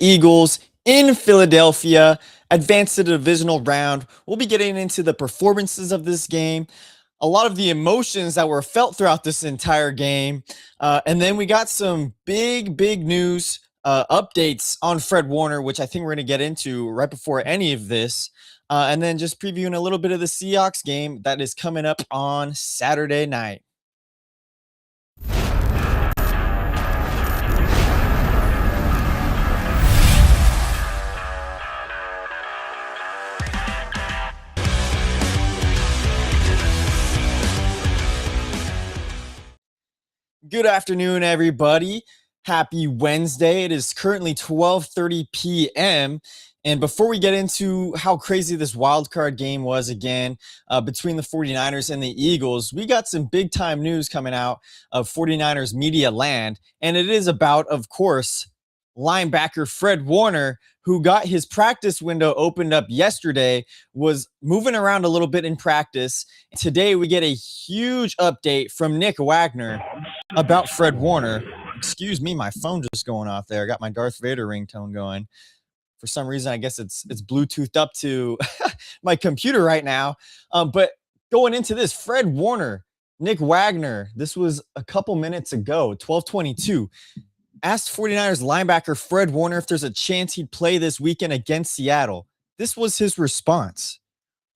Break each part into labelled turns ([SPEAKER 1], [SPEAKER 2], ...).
[SPEAKER 1] Eagles in Philadelphia advanced to the divisional round. We'll be getting into the performances of this game, a lot of the emotions that were felt throughout this entire game. And then we got some big news updates on Fred Warner, which I think we're going to get into right before any of this. And then just previewing a little bit of the Seahawks game that is coming up on Saturday night. Good afternoon, everybody. Happy Wednesday. It is currently 12:30 p.m. And before we get into how crazy this wildcard game was again between the 49ers and the Eagles, we got some big-time news coming out of 49ers media land. And it is about, of course, linebacker Fred Warner, who got his practice window opened up yesterday, was moving around a little bit in practice. Today, we get a huge update from Nick Wagner about Fred Warner. Excuse me, my phone just going off there. I got my Darth Vader ringtone going. For some reason, I guess it's Bluetoothed up to my computer right now. But going into this, Fred Warner, Nick Wagner, this was a couple minutes ago, 12:22. Asked 49ers linebacker Fred Warner if there's a chance he'd play this weekend against Seattle. This was his response.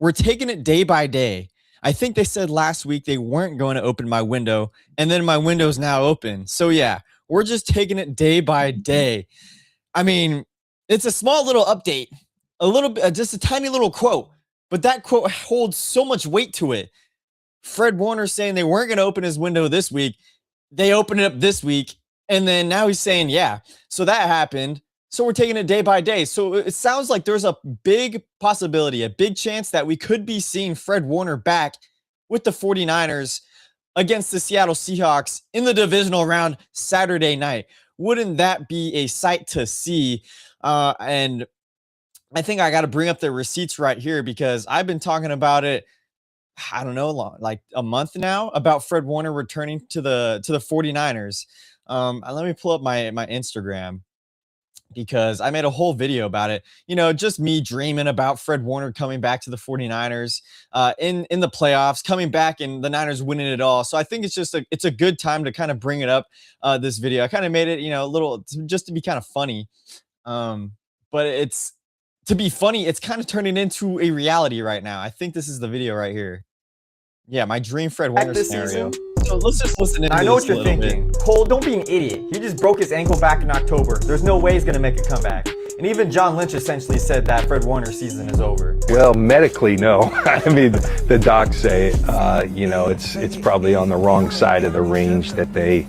[SPEAKER 1] We're taking it day by day. I think they said last week they weren't going to open my window, and then my window's now open. So yeah, we're just taking it day by day. I mean, it's a small little update, a little bit, just a tiny little quote, but that quote holds so much weight to it. Fred Warner saying they weren't going to open his window this week. They opened it up this week. And then now he's saying, yeah, so that happened. So we're taking it day by day. So it sounds like there's a big possibility, a big chance that we could be seeing Fred Warner back with the 49ers against the Seattle Seahawks in the divisional round Saturday night. Wouldn't that be a sight to see? And I think I got to bring up the receipts right here because I've been talking about it, I don't know, like a month now, about Fred Warner returning to the 49ers. Let me pull up my Instagram because I made a whole video about it. You know, just me dreaming about Fred Warner coming back to the 49ers in the playoffs, coming back and the Niners winning it all. So I think it's a good time to kind of bring it up, this video. I kind of made it, you know, a little just to be kind of funny. But it's to be funny, it's kind of turning into a reality right now. I think this is the video right here. Yeah, my dream Fred Warner scenario. So let's just listen into this.
[SPEAKER 2] I know what you're thinking. Cole, don't be an idiot. He just broke his ankle back in October. There's no way he's going to make a comeback. And even John Lynch essentially said that Fred Warner's season is over.
[SPEAKER 3] Well, medically, no. I mean, the docs say, you know, it's probably on the wrong side of the range that they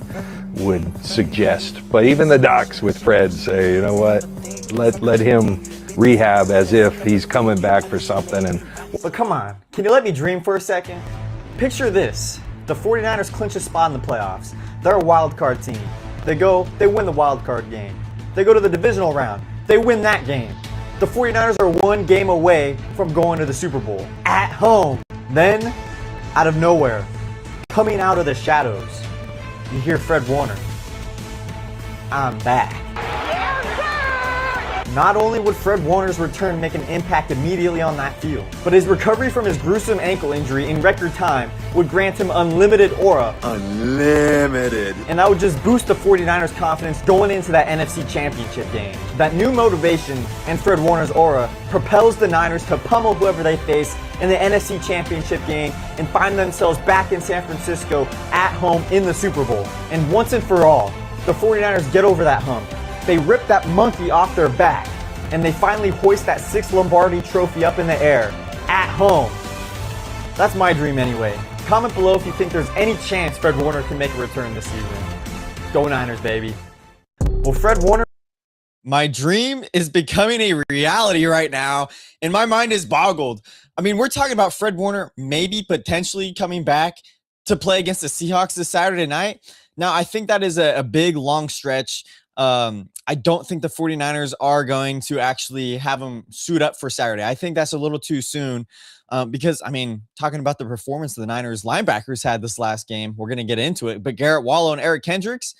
[SPEAKER 3] would suggest. But even the docs with Fred say, you know what, let him rehab as if he's coming back for something.
[SPEAKER 2] But come on, can you let me dream for a second? Picture this. The 49ers clinch a spot in the playoffs. They're a wild card team. They win the wild card game. They go to the divisional round. They win that game. The 49ers are one game away from going to the Super Bowl at home. Then, out of nowhere, coming out of the shadows, you hear Fred Warner. I'm back. Not only would Fred Warner's return make an impact immediately on that field, but his recovery from his gruesome ankle injury in record time would grant him unlimited aura.
[SPEAKER 4] Unlimited.
[SPEAKER 2] And that would just boost the 49ers' confidence going into that NFC Championship game. That new motivation and Fred Warner's aura propels the Niners to pummel whoever they face in the NFC Championship game and find themselves back in San Francisco at home in the Super Bowl. And once and for all, the 49ers get over that hump. They rip that monkey off their back, and they finally hoist that 6th Lombardi trophy up in the air, at home. That's my dream anyway. Comment below if you think there's any chance Fred Warner can make a return this season. Go Niners, baby. Well, Fred Warner...
[SPEAKER 1] My dream is becoming a reality right now, and my mind is boggled. I mean, we're talking about Fred Warner maybe potentially coming back to play against the Seahawks this Saturday night. Now, I think that is a big, long stretch. I don't think the 49ers are going to actually have him suit up for Saturday. I think that's a little too soon because, I mean, talking about the performance the Niners linebackers had this last game, we're going to get into it. But Garrett Wallow and Eric Kendricks,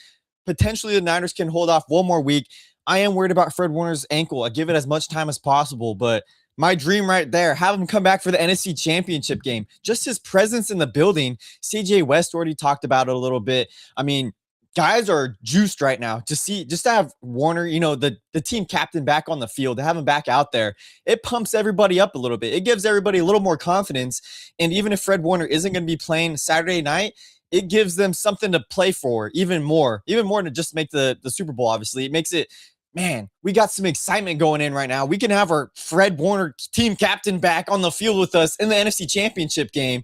[SPEAKER 1] potentially the Niners can hold off one more week. I am worried about Fred Warner's ankle. I give it as much time as possible, but my dream right there, have him come back for the NFC Championship game. Just his presence in the building. CJ West already talked about it a little bit. I mean, guys are juiced right now just to have Warner, the team captain back on the field, to have him back out there. It pumps everybody up a little bit. It gives everybody a little more confidence. And even if Fred Warner isn't going to be playing Saturday night, it gives them something to play for even more than just make the Super Bowl. Obviously, it makes it, man, we got some excitement going in right now. We can have our Fred Warner team captain back on the field with us in the NFC Championship game.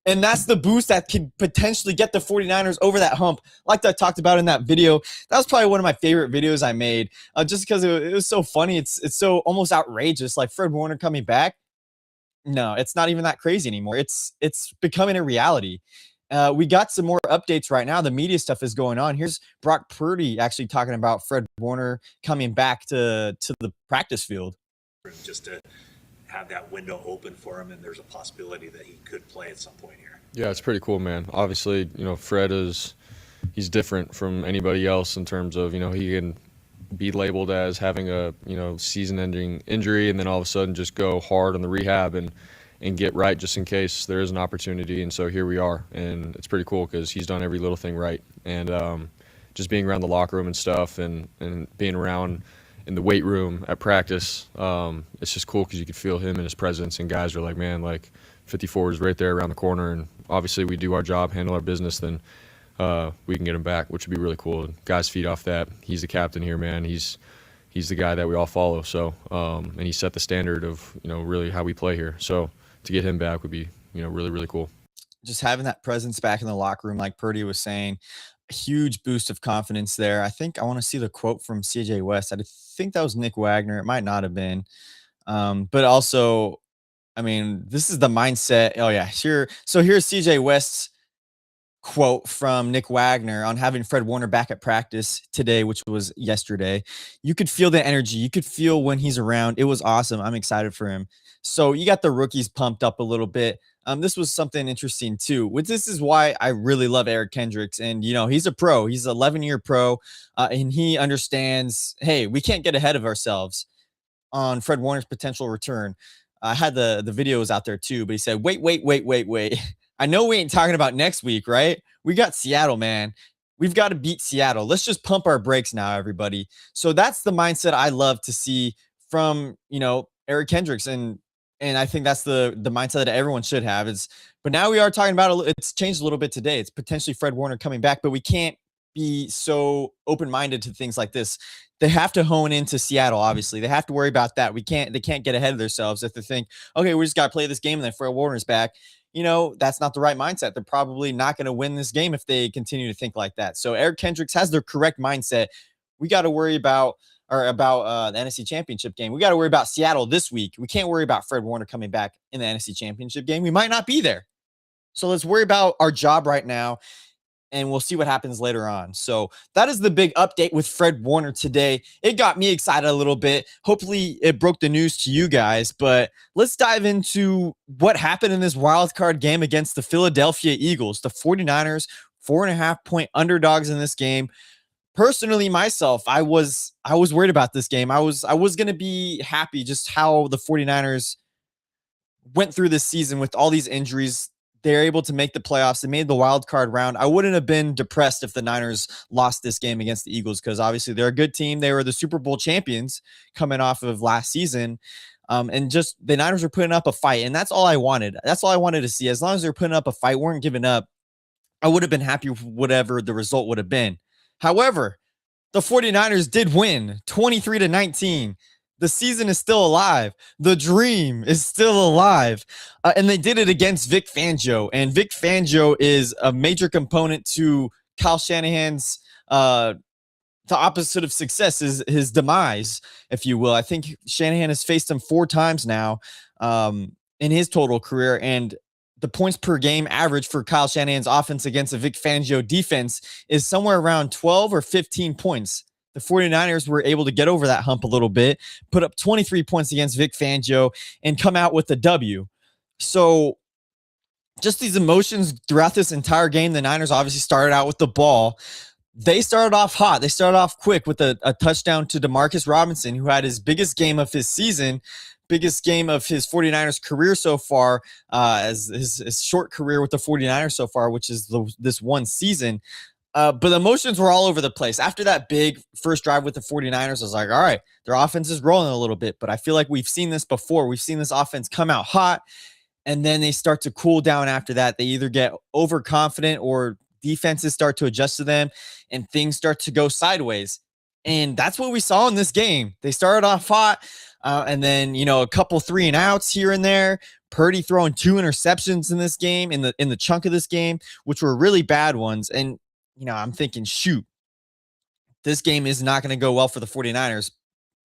[SPEAKER 1] And that's the boost that could potentially get the 49ers over that hump. Like I talked about in that video, that was probably one of my favorite videos I made, just because it was so funny. It's so almost outrageous. Like Fred Warner coming back. No, it's not even that crazy anymore. It's becoming a reality. We got some more updates right now. The media stuff is going on. Here's Brock Purdy actually talking about Fred Warner coming back to the practice field.
[SPEAKER 5] Just to have that window open for him, and there's a possibility that he could play at some point here.
[SPEAKER 6] Yeah, it's pretty cool, man. Obviously, Fred he's different from anybody else in terms of, he can be labeled as having a, season-ending injury and then all of a sudden just go hard on the rehab and get right just in case there is an opportunity. And so here we are, and it's pretty cool because he's done every little thing right. And just being around the locker room and stuff and being around in the weight room at practice, it's just cool because you could feel him and his presence, and guys are like, man, like 54 is right there around the corner, and obviously we do our job, handle our business, then we can get him back, which would be really cool. And guys feed off that. He's the captain here, man. He's the guy that we all follow. So and he set the standard of really how we play here. So to get him back would be really, really cool.
[SPEAKER 1] Just having that presence back in the locker room, like Purdy was saying, a huge boost of confidence there. I think I want to see the quote from CJ West. I think that was Nick Wagner. It might not have been. But also, I mean, this is the mindset. Oh, yeah, sure. So here's CJ West's quote from Nick Wagner on having Fred Warner back at practice today, which was yesterday. You could feel the energy. You could feel when he's around. It was awesome. I'm excited for him. So you got the rookies pumped up a little bit. This was something interesting too. This is why I really love Eric Kendricks. And, he's a pro. He's an 11-year pro. And he understands, hey, we can't get ahead of ourselves on Fred Warner's potential return. I had the videos out there too, but he said, wait. I know we ain't talking about next week, right? We got Seattle, man. We've got to beat Seattle. Let's just pump our brakes now, everybody. So that's the mindset I love to see from, Eric Kendricks. And I think that's the mindset that everyone should have. But now we are talking about, it's changed a little bit today. It's potentially Fred Warner coming back, but we can't be so open-minded to things like this. They have to hone into Seattle, obviously. They have to worry about that. They can't get ahead of themselves if they think, okay, we just got to play this game and then Fred Warner's back. That's not the right mindset. They're probably not going to win this game if they continue to think like that. So Eric Kendricks has the correct mindset. We got to worry about the NFC Championship game. We got to worry about Seattle this week. We can't worry about Fred Warner coming back in the NFC Championship game. We might not be there. So let's worry about our job right now, and we'll see what happens later on. So that is the big update with Fred Warner today. It got me excited a little bit. Hopefully it broke the news to you guys, but let's dive into what happened in this wild card game against the Philadelphia Eagles. The 49ers, 4.5-point underdogs in this game. Personally, myself, I was worried about this game. I was going to be happy just how the 49ers went through this season with all these injuries. They're able to make the playoffs. They made the wild card round. I wouldn't have been depressed if the Niners lost this game against the Eagles, because obviously they're a good team. They were the Super Bowl champions coming off of last season. And just the Niners were putting up a fight, and that's all I wanted. That's all I wanted to see. As long as they're putting up a fight, weren't giving up, I would have been happy with whatever the result would have been. However, the 49ers did win 23-19. The season is still alive. The dream is still alive. And they did it against Vic Fangio. And Vic Fangio is a major component to Kyle Shanahan's, the opposite of success is his demise, if you will. I think Shanahan has faced him 4 times now in his total career. And the points per game average for Kyle Shanahan's offense against a Vic Fangio defense is somewhere around 12 or 15 points. The 49ers were able to get over that hump a little bit, put up 23 points against Vic Fangio, and come out with a W. So just these emotions throughout this entire game. The Niners obviously started out with the ball. they started off hot. They started off quick with a touchdown to Demarcus Robinson, who had his biggest game of his season, biggest game of his 49ers career so far, as his short career with the 49ers so far, which is this one season. But the emotions were all over the place. After that big first drive with the 49ers, I was like, all right, their offense is rolling a little bit. But I feel like we've seen this before. We've seen this offense come out hot, and then they start to cool down after that. They either get overconfident or defenses start to adjust to them, and things start to go sideways. And that's what we saw in this game. They started off hot, and then, a couple 3-and-outs here and there. Purdy throwing 2 interceptions in this game, in the chunk of this game, which were really bad ones. And, I'm thinking, shoot, this game is not going to go well for the 49ers.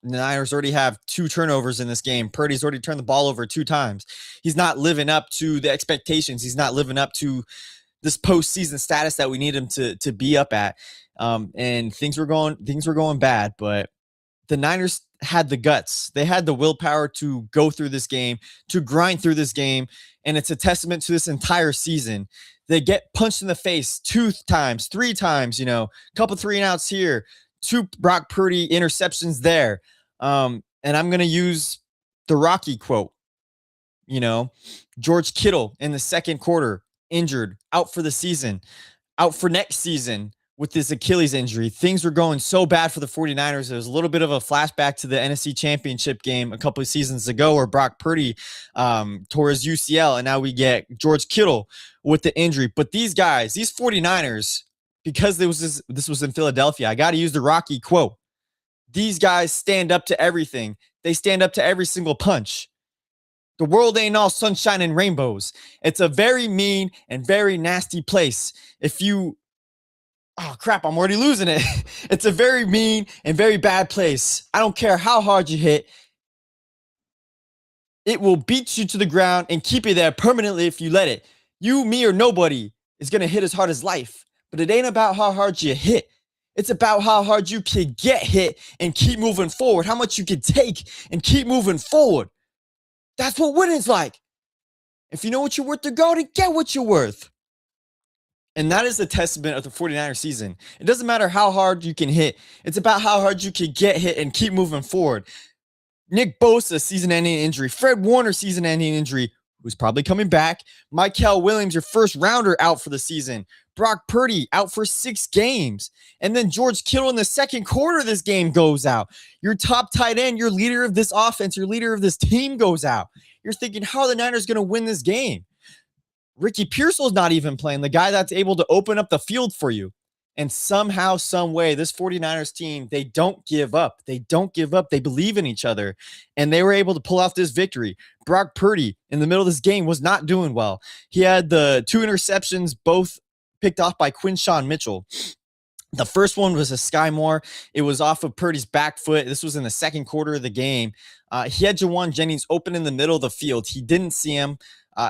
[SPEAKER 1] The Niners already have 2 turnovers in this game. Purdy's already turned the ball over 2 times. He's not living up to the expectations. He's not living up to this postseason status that we need him to be up at. And things were going bad, but the Niners had the guts. They had the willpower to go through this game, to grind through this game. And it's a testament to this entire season. They get punched in the face 2 times, 3 times, a couple 3-and-outs here, 2 Brock Purdy interceptions there. And I'm going to use the Rocky quote, George Kittle in the second quarter, injured, out for the season, out for next season with this Achilles injury. Things were going so bad for the 49ers. It was a little bit of a flashback to the NFC Championship game a couple of seasons ago where Brock Purdy tore his UCL, and now we get George Kittle with the injury. But these guys, these 49ers, because this was in Philadelphia, I got to use the Rocky quote. These guys stand up to everything. They stand up to every single punch. The world ain't all sunshine and rainbows. It's a very mean and very nasty place. Oh crap, I'm already losing it. It's a very mean and very bad place. I don't care how hard you hit. It will beat you to the ground and keep you there permanently if you let it. You, me, or nobody is going to hit as hard as life. But it ain't about how hard you hit. It's about how hard you can get hit and keep moving forward. How much you can take and keep moving forward. That's what winning's like. If you know what you're worth to go, to get what you're worth. And that is the testament of the 49ers season. It doesn't matter how hard you can hit. It's about how hard you can get hit and keep moving forward. Nick Bosa, season-ending injury. Fred Warner, season-ending injury, who's probably coming back. Mykel Williams, your first rounder, out for the season. Brock Purdy, out for 6 games. And then George Kittle in the second quarter of this game goes out. Your top tight end, your leader of this offense, your leader of this team goes out. You're thinking, how are the Niners going to win this game? Ricky Pearsall's not even playing, the guy that's able to open up the field for you. And somehow, some way, this 49ers team, they don't give up. They don't give up. They believe in each other. And they were able to pull off this victory. Brock Purdy, in the middle of this game, was not doing well. He had the 2 interceptions, both picked off by Quinshawn Mitchell. The first one was a Sky Moore. It was off of Purdy's back foot. This was in the second quarter of the game. He had Jawan Jennings open in the middle of the field. He didn't see him.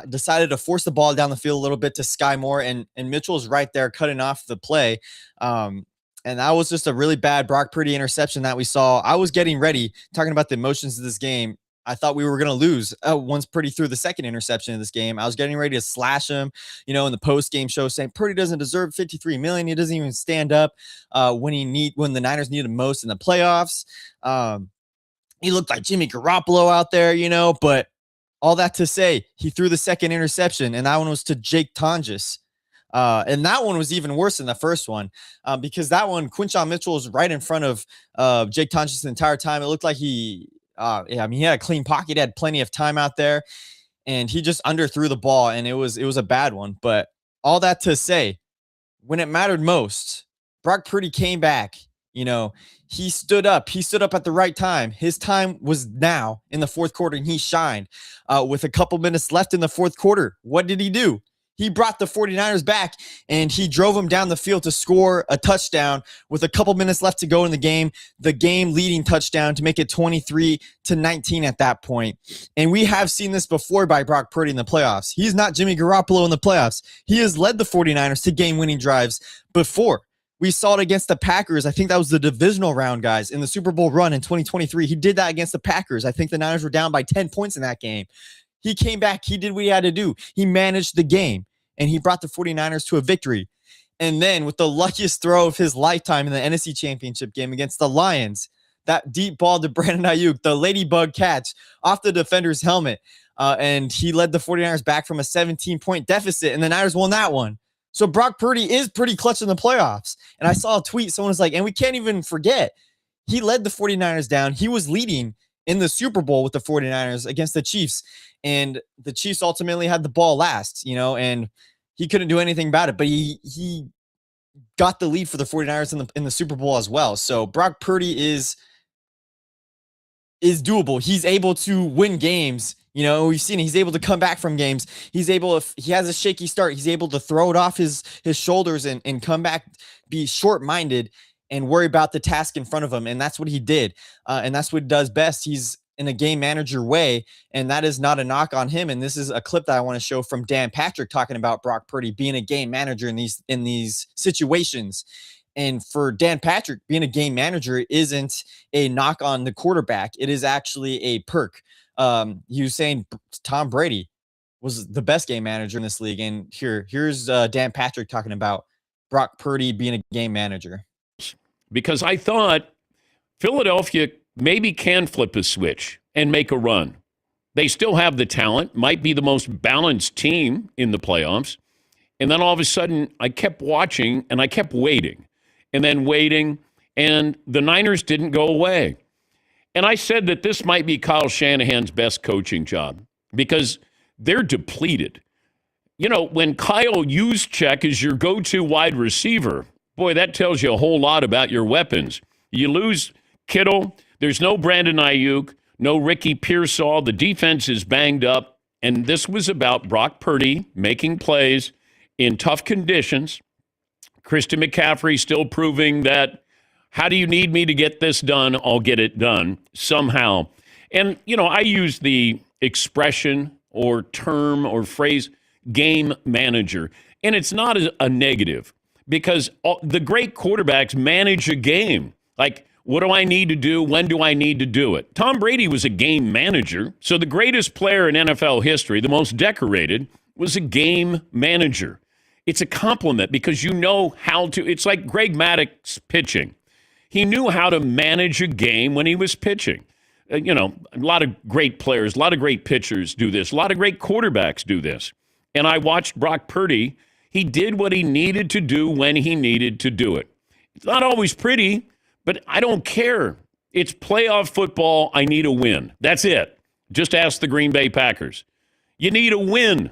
[SPEAKER 1] Decided to force the ball down the field a little bit to Sky Moore, and Mitchell's right there cutting off the play. And that was just a really bad Brock Purdy interception that we saw. I was getting ready, talking about the emotions of this game. I thought we were going to lose once Purdy threw the second interception of this game. I was getting ready to slash him, in the post-game show, saying Purdy doesn't deserve $53 million. He doesn't even stand up when the Niners need him most in the playoffs. He looked like Jimmy Garoppolo out there, but all that to say, he threw the second interception, and that one was to Jake Tonjes. And that one was even worse than the first one because that one, Quinshawn Mitchell was right in front of Jake Tonjes the entire time. It looked like he had a clean pocket, had plenty of time out there, and he just underthrew the ball, and it was a bad one. But all that to say, when it mattered most, Brock Purdy came back. He stood up. He stood up at the right time. His time was now in the fourth quarter, and he shined. With a couple minutes left in the fourth quarter, what did he do? He brought the 49ers back, and he drove them down the field to score a touchdown with a couple minutes left to go in the game-leading touchdown to make it 23-19 at that point. And we have seen this before by Brock Purdy in the playoffs. He's not Jimmy Garoppolo in the playoffs. He has led the 49ers to game-winning drives before. We saw it against the Packers. I think that was the divisional round, guys, in the Super Bowl run in 2023. He did that against the Packers. I think the Niners were down by 10 points in that game. He came back. He did what he had to do. He managed the game, and he brought the 49ers to a victory. And then with the luckiest throw of his lifetime in the NFC Championship game against the Lions, that deep ball to Brandon Ayuk, the ladybug catch off the defender's helmet. And he led the 49ers back from a 17-point deficit, and the Niners won that one. So Brock Purdy is pretty clutch in the playoffs. And I saw a tweet, someone was like, and we can't even forget, he led the 49ers down. He was leading in the Super Bowl with the 49ers against the Chiefs. And the Chiefs ultimately had the ball last, and he couldn't do anything about it. But he got the lead for the 49ers in the Super Bowl as well. So Brock Purdy is doable. He's able to win games. We've seen he's able to come back from games. He's able, if he has a shaky start, he's able to throw it off his shoulders and come back, be short-minded and worry about the task in front of him. And that's what he did. And that's what he does best. He's in a game manager way, and that is not a knock on him. And this is a clip that I want to show from Dan Patrick talking about Brock Purdy being a game manager in these situations. And for Dan Patrick, being a game manager isn't a knock on the quarterback. It is actually a perk. He was saying Tom Brady was the best game manager in this league. And here's Dan Patrick talking about Brock Purdy being a game manager.
[SPEAKER 7] Because I thought Philadelphia maybe can flip a switch and make a run. They still have the talent, might be the most balanced team in the playoffs. And then all of a sudden, I kept watching and I kept waiting and then waiting, and the Niners didn't go away. And I said that this might be Kyle Shanahan's best coaching job because they're depleted. When Kyle Juszczyk is your go-to wide receiver, boy, that tells you a whole lot about your weapons. You lose Kittle, there's no Brandon Ayuk, no Ricky Pearsall, the defense is banged up, and this was about Brock Purdy making plays in tough conditions. Christian McCaffrey still proving that, how do you need me to get this done? I'll get it done somehow. And, I use the expression or term or phrase game manager, and it's not a negative because the great quarterbacks manage a game. Like, what do I need to do? When do I need to do it? Tom Brady was a game manager. So the greatest player in NFL history, the most decorated, was a game manager. It's a compliment because you know how to. It's like Greg Maddux pitching. He knew how to manage a game when he was pitching. A lot of great players, a lot of great pitchers do this. A lot of great quarterbacks do this. And I watched Brock Purdy. He did what he needed to do when he needed to do it. It's not always pretty, but I don't care. It's playoff football. I need a win. That's it. Just ask the Green Bay Packers. You need a win.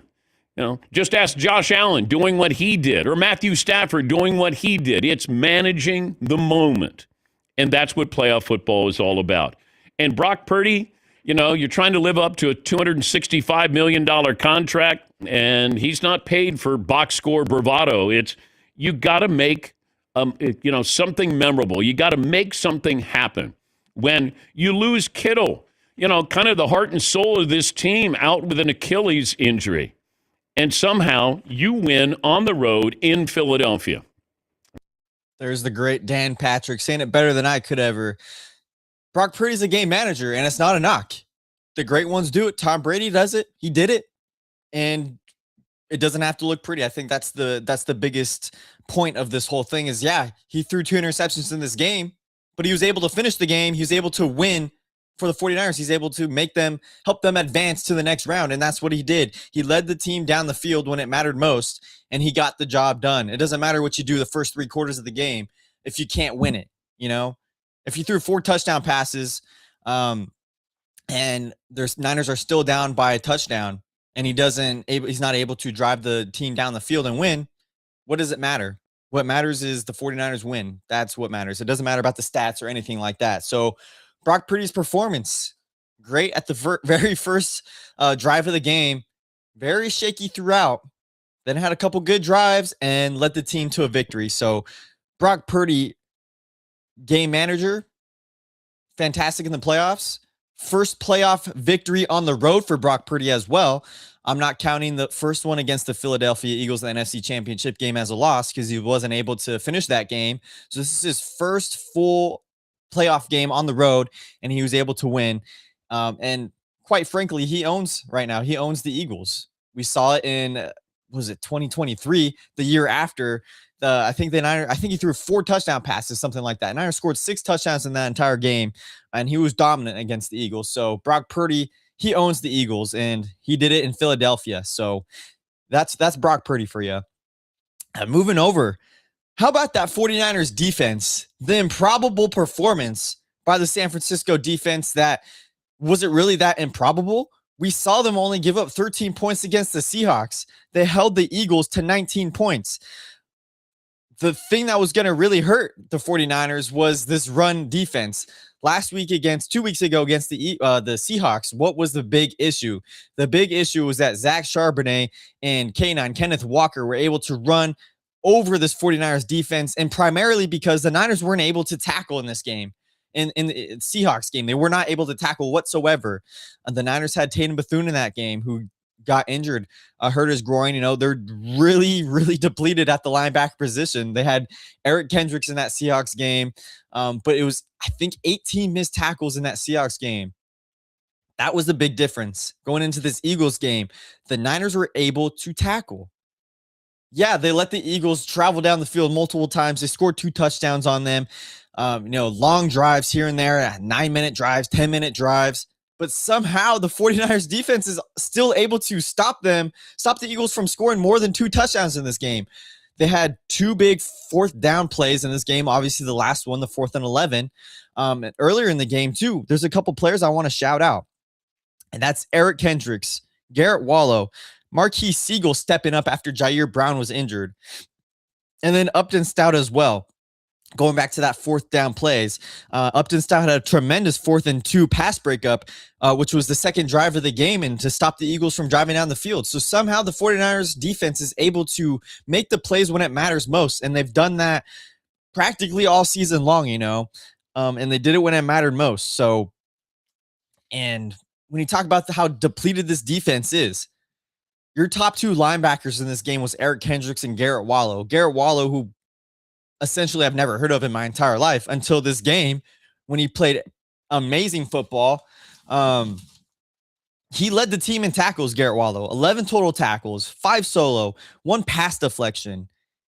[SPEAKER 7] Just ask Josh Allen doing what he did or Matthew Stafford doing what he did. It's managing the moment. And that's what playoff football is all about. And Brock Purdy, you're trying to live up to a $265 million contract, and he's not paid for box score bravado. It's you got to make something memorable. You got to make something happen. When you lose Kittle, kind of the heart and soul of this team out with an Achilles injury. And somehow you win on the road in Philadelphia.
[SPEAKER 1] There's the great Dan Patrick saying it better than I could ever. Brock Purdy's a game manager, and it's not a knock. The great ones do it. Tom Brady does it. He did it. And it doesn't have to look pretty. I think that's the biggest point of this whole thing is, he threw 2 interceptions in this game, but he was able to finish the game. He was able to win for the 49ers. He's able to help them advance to the next round. And that's what he did. He led the team down the field when it mattered most, and he got the job done. It doesn't matter what you do the first 3 quarters of the game if you can't win it. If you threw 4 touchdown passes, and Niners are still down by a touchdown, and he's not able to drive the team down the field and win, what does it matter? What matters is the 49ers win. That's what matters. It doesn't matter about the stats or anything like that. So Brock Purdy's performance, great at the very first drive of the game, very shaky throughout, then had a couple good drives and led the team to a victory. So Brock Purdy, game manager, fantastic in the playoffs. First playoff victory on the road for Brock Purdy as well. I'm not counting the first one against the Philadelphia Eagles in the NFC Championship game as a loss because he wasn't able to finish that game. So this is his first full playoff game on the road, and he was able to win. And quite frankly, he owns the Eagles. We saw it in, was it 2023, the year after I think he threw 4 touchdown passes, something like that. Niners scored 6 touchdowns in that entire game, and he was dominant against the Eagles. So Brock Purdy, he owns the Eagles, and he did it in Philadelphia. So that's Brock Purdy for you. Moving over, how about that 49ers defense? The improbable performance by the San Francisco defense. That was it really that improbable? We saw them only give up 13 points against the Seahawks. They held the Eagles to 19 points. The thing that was going to really hurt the 49ers was this run defense. 2 weeks ago against the Seahawks, what was the big issue? The big issue was that Zach Charbonnet and Kenneth Walker were able to run over this 49ers defense, and primarily because the Niners weren't able to tackle in this game. In the Seahawks game, they were not able to tackle whatsoever. The Niners had Tatum Bethune in that game, who got injured, hurt his groin. You know, they're really, really depleted at the linebacker position. They had Eric Kendricks in that Seahawks game, but it was, I think, 18 missed tackles in that Seahawks game. That was the big difference. Going into this Eagles game, the Niners were able to tackle. Yeah, they let the Eagles travel down the field multiple times. They scored 2 touchdowns on them. Long drives here and there, 9-minute drives, 10-minute drives. But somehow the 49ers defense is still able to stop the Eagles from scoring more than 2 touchdowns in this game. They had 2 big 4th down plays in this game. Obviously, the last one, the 4th and 11. And earlier in the game, too, there's a couple players I want to shout out. And that's Eric Kendricks, Garrett Wallow, Marquise Siegel stepping up after Jair Brown was injured. And then Upton Stout as well. Going back to that 4th down plays, Upton Stout had a tremendous 4th and 2 pass breakup, which was the second drive of the game, and to stop the Eagles from driving down the field. So somehow the 49ers defense is able to make the plays when it matters most, and they've done that practically all season long, and they did it when it mattered most. So, and when you talk about how depleted this defense is, your top 2 linebackers in this game was Eric Kendricks and Garrett Wallow. Garrett Wallow, who essentially I've never heard of in my entire life until this game, when he played amazing football. He led the team in tackles, Garrett Wallow. 11 total tackles, 5 solo, 1 pass deflection.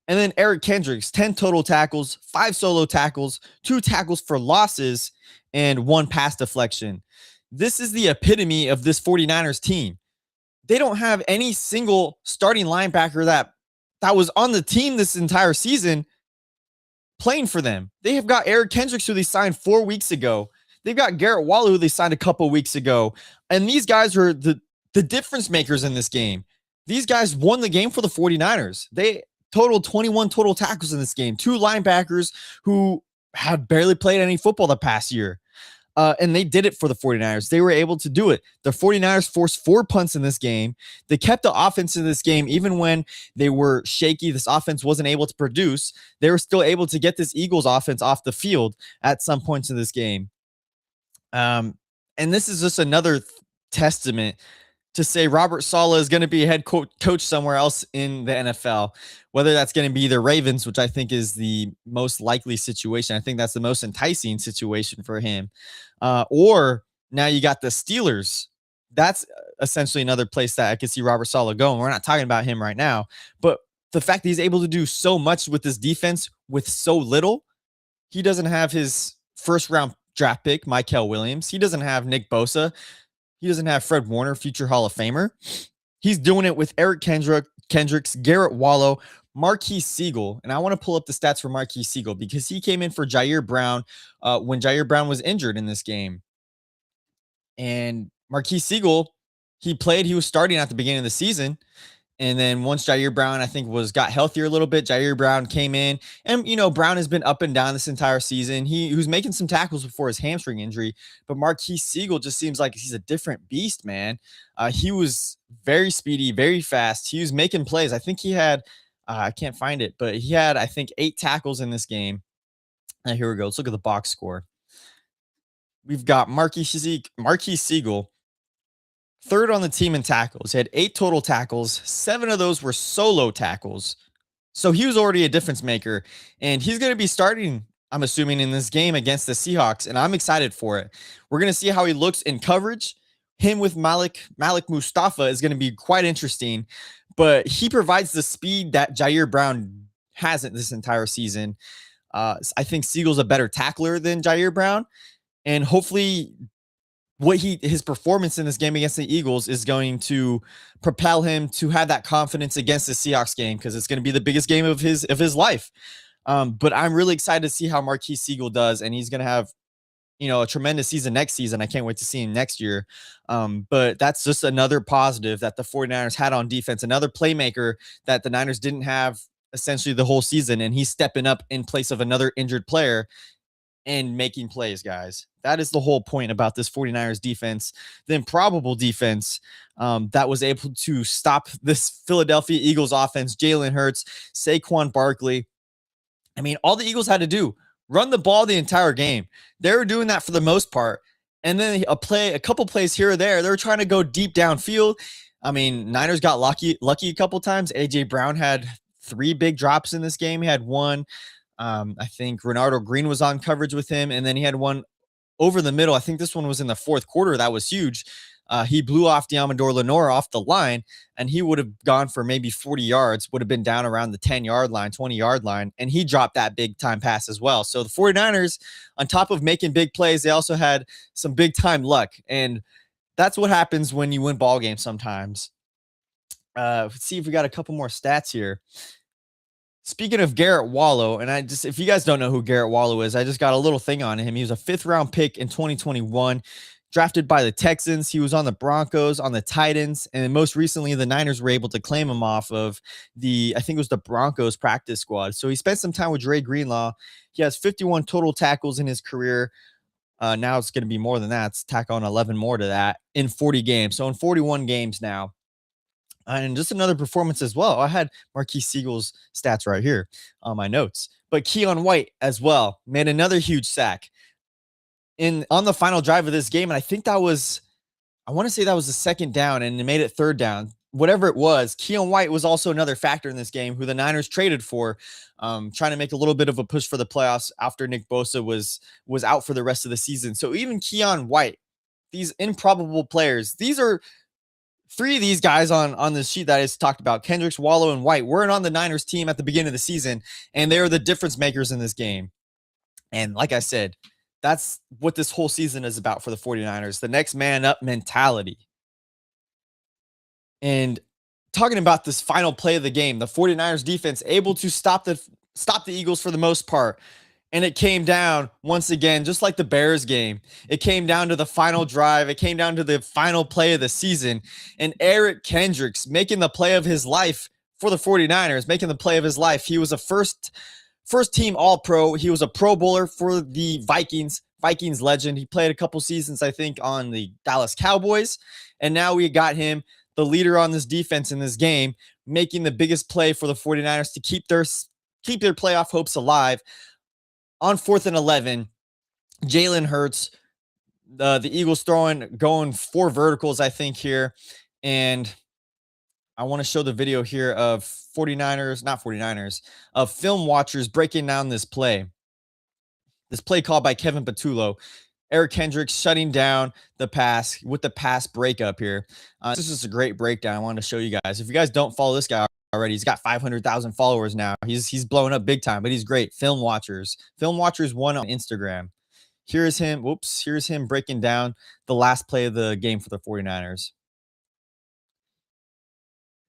[SPEAKER 1] And then Eric Kendricks, 10 total tackles, 5 solo tackles, 2 tackles for losses, and 1 pass deflection. This is the epitome of this 49ers team. They don't have any single starting linebacker that was on the team this entire season playing for them. They have got Eric Kendricks, who they signed 4 weeks ago. They've got Garrett Wallow, who they signed a couple weeks ago. And these guys are the difference makers in this game. These guys won the game for the 49ers. They totaled 21 total tackles in this game. 2 linebackers who have barely played any football the past year. And they did it for the 49ers. They were able to do it. The 49ers forced 4 punts in this game. They kept the offense in this game, even when they were shaky. This offense wasn't able to produce. They were still able to get this Eagles offense off the field at some points in this game. And this is just another testament to say Robert Saleh is going to be a head coach somewhere else in the NFL, whether that's going to be the Ravens, which I think is the most likely situation. I think that's the most enticing situation for him. Or now you got the Steelers. That's essentially another place that I could see Robert Saleh going. We're not talking about him right now, but the fact that he's able to do so much with this defense with so little. He doesn't have his 1st round draft pick, Mykel Williams. He doesn't have Nick Bosa. He doesn't have Fred Warner, future Hall of Famer. He's doing it with Eric Kendricks, Garrett Wallow, Marquise Siegel. And I want to pull up the stats for Marquise Siegel because he came in for Jair Brown when Jair Brown was injured in this game. And Marquise Siegel, he was starting at the beginning of the season. And then once Jair Brown, I think, got healthier a little bit, Jair Brown came in. And, Brown has been up and down this entire season. He was making some tackles before his hamstring injury. But Marquise Siegel just seems like he's a different beast, man. He was very speedy, very fast. He was making plays. I think he had, I can't find it, but he had, I think, 8 tackles in this game. Now, here we go. Let's look at the box score. We've got Marquise Siegel, 3rd on the team in tackles. He had 8 total tackles. 7 of those were solo tackles. So he was already a difference maker. And he's going to be starting, I'm assuming, in this game against the Seahawks. And I'm excited for it. We're going to see how he looks in coverage. Him with Malik Mustafa is going to be quite interesting. But he provides the speed that Jair Brown hasn't this entire season. I think Siegel's a better tackler than Jair Brown, and hopefully his performance in this game against the Eagles is going to propel him to have that confidence against the Seahawks game, because it's going to be the biggest game of his life. But I'm really excited to see how Marquise Siegel does, and he's going to have, a tremendous season next season. I can't wait to see him next year. But that's just another positive that the 49ers had on defense, another playmaker that the Niners didn't have essentially the whole season, and he's stepping up in place of another injured player and making plays, guys. That is the whole point about this 49ers defense, the improbable defense that was able to stop this Philadelphia Eagles offense. Jalen Hurts, Saquon Barkley. I mean, all the Eagles had to do, run the ball the entire game. They were doing that for the most part. And then a couple plays here or there, they were trying to go deep downfield. I mean, Niners got lucky a couple times. A.J. Brown had 3 big drops in this game. He had one. I think Renardo Green was on coverage with him, and then he had one over the middle. I think this one was in the fourth quarter. That was huge. He blew off Diamador Lenore off the line, and he would have gone for maybe 40 yards, would have been down around the 10-yard line, 20-yard line, and he dropped that big-time pass as well. So the 49ers, on top of making big plays, they also had some big-time luck, and that's what happens when you win ball games sometimes. Let's see if we got a couple more stats here. Speaking of Garrett Wallow, and if you guys don't know who Garrett Wallow is, I just got a little thing on him. He was a 5th-round pick in 2021, drafted by the Texans. He was on the Broncos, on the Titans, and most recently the Niners were able to claim him off of I think it was the Broncos practice squad. So he spent some time with Dre Greenlaw. He has 51 total tackles in his career. Now it's going to be more than that. It's tack on 11 more to that in 40 games. So in 41 games now. And just another performance as well. I had Marquise Siegel's stats right here on my notes. But Keon White as well made another huge sack on the final drive of this game. And I think I want to say that was the second down, and it made it 3rd down. Whatever it was, Keon White was also another factor in this game, who the Niners traded for, trying to make a little bit of a push for the playoffs after Nick Bosa was out for the rest of the season. So even Keon White, these improbable players, these are 3 of these guys on this sheet that I just talked about, Kendricks, Wallow, and White, weren't on the Niners team at the beginning of the season, and they are the difference makers in this game. And like I said, that's what this whole season is about for the 49ers, the next man up mentality. And talking about this final play of the game, the 49ers defense able to stop the Eagles for the most part. And it came down once again, just like the Bears game. It came down to the final drive. It came down to the final play of the season. And Eric Kendricks making the play of his life for the 49ers, making the play of his life. He was a first team All-Pro. He was a Pro Bowler for the Vikings legend. He played a couple seasons, I think, on the Dallas Cowboys. And now we got him, the leader on this defense in this game, making the biggest play for the 49ers to keep their playoff hopes alive. On 4th and 11, Jalen Hurts, the Eagles going 4 verticals, I think, here. And I want to show the video here of of film watchers breaking down this play. This play called by Kevin Patullo. Eric Kendricks shutting down the pass with the pass breakup here. This is a great breakdown I wanted to show you guys. If you guys don't follow this guy already, he's got 500,000 followers now. He's blowing up big time, but he's great. Film Watchers 1 on Instagram. Here's him breaking down the last play of the game for the 49ers.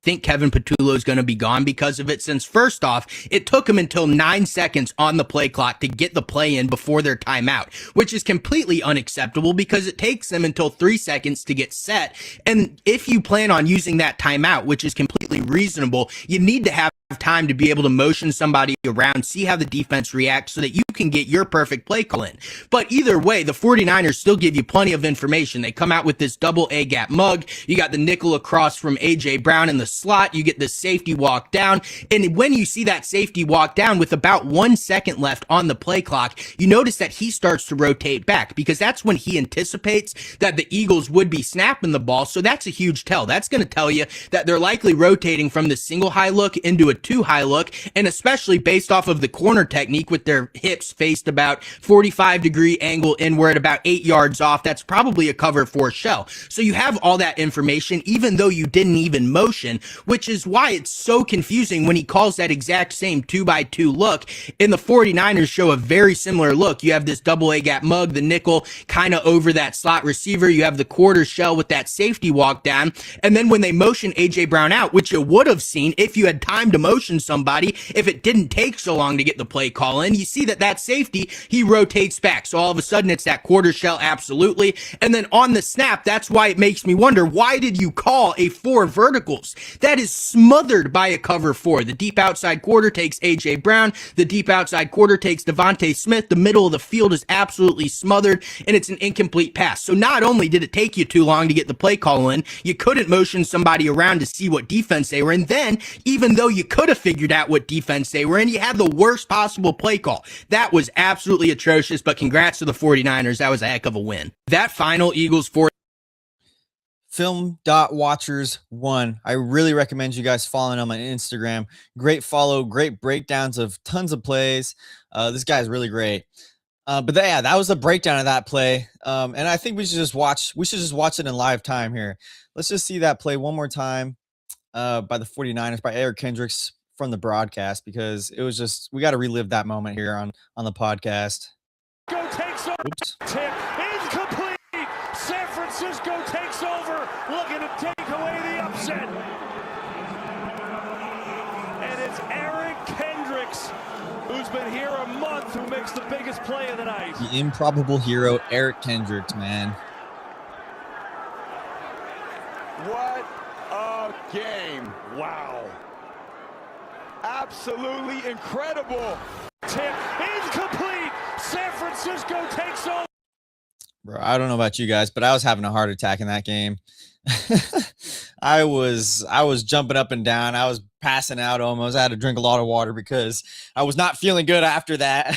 [SPEAKER 8] Think Kevin Patullo is going to be gone because of it, since first off, it took him until 9 seconds on the play clock to get the play in before their timeout, which is completely unacceptable because it takes them until 3 seconds to get set. And if you plan on using that timeout, which is completely reasonable, you need to have time to be able to motion somebody around, see how the defense reacts so that you can get your perfect play call in. But either way, the 49ers still give you plenty of information. They come out with this double A-gap mug. You got the nickel across from A.J. Brown in the slot. You get the safety walk down. And when you see that safety walk down with about 1 second left on the play clock, you notice that he starts to rotate back because that's when he anticipates that the Eagles would be snapping the ball. So that's a huge tell. That's going to tell you that they're likely rotating from the single high look into a too high look, and especially based off of the corner technique with their hips faced about 45-degree angle inward, about 8 yards off. That's probably a cover 4 shell. So you have all that information, even though you didn't even motion, which is why it's so confusing when he calls that exact same 2x2 look. In the 49ers show a very similar look. You have this double A gap mug, the nickel kind of over that slot receiver. You have the quarter shell with that safety walk down. And then when they motion AJ Brown out, which you would have seen if you had time to motion somebody, if it didn't take so long to get the play call in, you see that safety, he rotates back. So all of a sudden it's that quarter shell, absolutely. And then on the snap, that's why it makes me wonder, why did you call a 4 verticals? That is smothered by a cover 4. The deep outside quarter takes AJ Brown. The deep outside quarter takes Devontae Smith. The middle of the field is absolutely smothered, and it's an incomplete pass. So not only did it take you too long to get the play call in, you couldn't motion somebody around to see what defense they were in. Then, even though you could have figured out what defense they were in, you had the worst possible play call. That was absolutely atrocious, but congrats to the 49ers. That was a heck of a win. That final Eagles 4
[SPEAKER 1] Film.watchers1. I really recommend you guys following him on Instagram. Great follow, great breakdowns of tons of plays. This guy's really great. Yeah, that was a breakdown of that play. And I think we should just watch it in live time here. Let's just see that play one more time by the 49ers, by Eric Kendricks from the broadcast, because it was just, we got to relive that moment here on the podcast.
[SPEAKER 9] Go takes over.
[SPEAKER 1] Oops.
[SPEAKER 9] Tip incomplete. San Francisco takes over, looking to take away the upset. And it's Eric Kendricks, who's been here a month, who makes the biggest play of the night.
[SPEAKER 1] The improbable hero, Eric Kendricks, man.
[SPEAKER 4] What a game. Wow. Absolutely incredible.
[SPEAKER 9] Tip incomplete. San Francisco takes over.
[SPEAKER 1] Bro, I don't know about you guys, but I was having a heart attack in that game. I was jumping up and down. I was passing out almost. I had to drink a lot of water because I was not feeling good after that.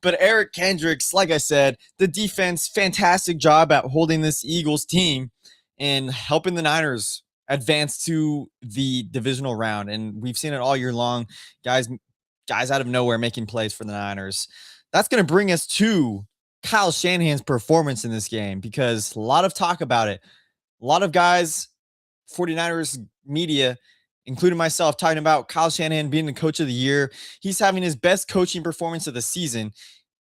[SPEAKER 1] But Eric Kendricks, like I said, the defense, fantastic job at holding this Eagles team and helping the Niners advance to the divisional round. And we've seen it all year long. Guys out of nowhere making plays for the Niners. That's going to bring us to Kyle Shanahan's performance in this game, because a lot of talk about it. A lot of guys, 49ers media, including myself, talking about Kyle Shanahan being the coach of the year. He's having his best coaching performance of the season.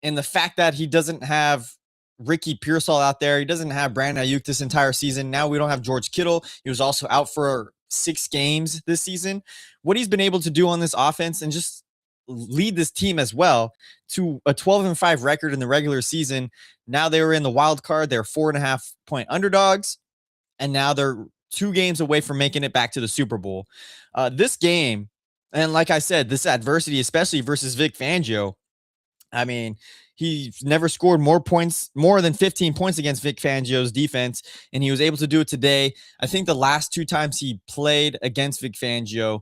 [SPEAKER 1] And the fact that he doesn't have Ricky Pearsall out there, he doesn't have Brandon Ayuk this entire season. Now we don't have George Kittle. He was also out for 6 games this season. What he's been able to do on this offense and just lead this team as well to a 12-5 record in the regular season. Now they were in the wild card. They're 4.5-point underdogs, and now they're 2 games away from making it back to the Super Bowl. This game, and like I said, this adversity, especially versus Vic Fangio, I mean, he's never scored more than 15 points against Vic Fangio's defense, and he was able to do it today. I think the last 2 times he played against Vic Fangio,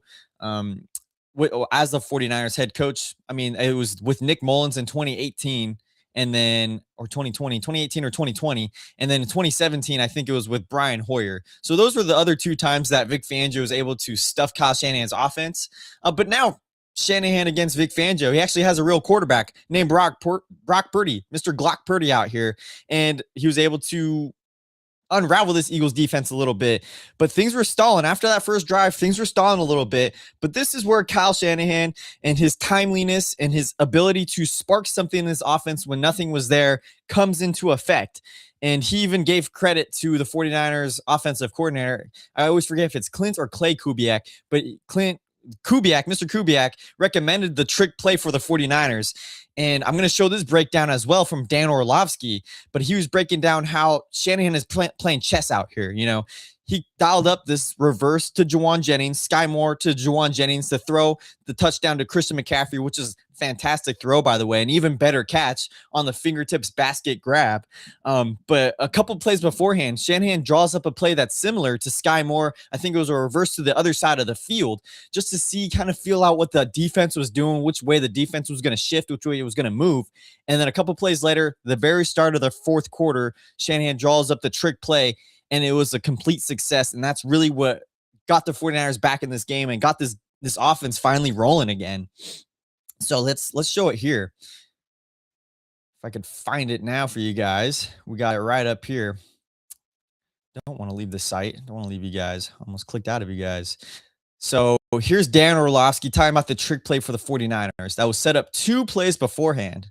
[SPEAKER 1] as the 49ers head coach, I mean, it was with Nick Mullins in 2018 and then, or 2018 or 2020. And then in 2017, I think it was with Brian Hoyer. So those were the other 2 times that Vic Fangio was able to stuff Kyle Shanahan's offense. But now Shanahan against Vic Fangio, he actually has a real quarterback named Brock Purdy, Mr. Glock Purdy out here. And he was able to unravel this Eagles defense a little bit, but things were stalling after that first drive. Things were stalling a little bit, but this is where Kyle Shanahan and his timeliness and his ability to spark something in this offense when nothing was there comes into effect. And he even gave credit to the 49ers offensive coordinator. I always forget if it's Clint or Clay Kubiak, but Mr. Kubiak recommended the trick play for the 49ers. And I'm going to show this breakdown as well from Dan Orlovsky, but he was breaking down how Shanahan is playing chess out here. You know, he dialed up this reverse to Juwan Jennings, Sky Moore to Juwan Jennings to throw the touchdown to Christian McCaffrey, which is a fantastic throw, by the way, an even better catch on the fingertips basket grab. But a couple plays beforehand, Shanahan draws up a play that's similar to Sky Moore. I think it was a reverse to the other side of the field, just to see, kind of feel out what the defense was doing, which way the defense was going to shift, which way it was going to move. And then a couple plays later, the very start of the 4th quarter, Shanahan draws up the trick play, and it was a complete success. And that's really what got the 49ers back in this game and got this this offense finally rolling again. So let's show it here. If I could find it now for you guys. We got it right up here. Don't want to leave the site. Don't want to leave you guys. Almost clicked out of you guys. So here's Dan Orlovsky talking about the trick play for the 49ers. That was set up 2 plays beforehand.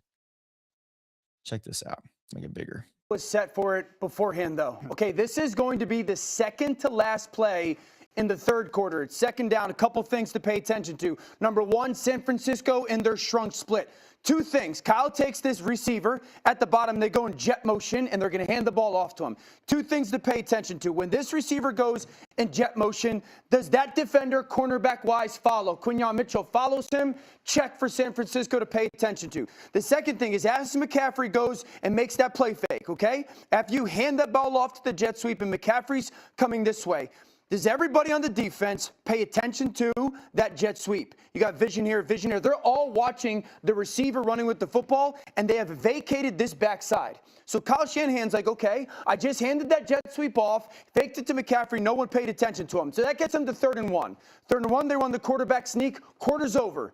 [SPEAKER 1] Check this out. Make it bigger.
[SPEAKER 10] Was set for it beforehand, though. Okay, this is going to be the second to last play in the third quarter. It's second down. A couple things to pay attention to. Number one, San Francisco in their shrunk split. 2 things. Kyle takes this receiver at the bottom. They go in jet motion, and they're going to hand the ball off to him. 2 things to pay attention to. When this receiver goes in jet motion, does that defender cornerback-wise follow? Quinyon Mitchell follows him. Check for San Francisco to pay attention to. The second thing is as McCaffrey goes and makes that play fake, okay? After you hand that ball off to the jet sweep and McCaffrey's coming this way, does everybody on the defense pay attention to that jet sweep? You got vision here, vision here. They're all watching the receiver running with the football, and they have vacated this backside. So Kyle Shanahan's like, okay, I just handed that jet sweep off, faked it to McCaffrey, no one paid attention to him. So that gets them to 3rd and 1. 3rd and 1, they run the quarterback sneak, quarter's over.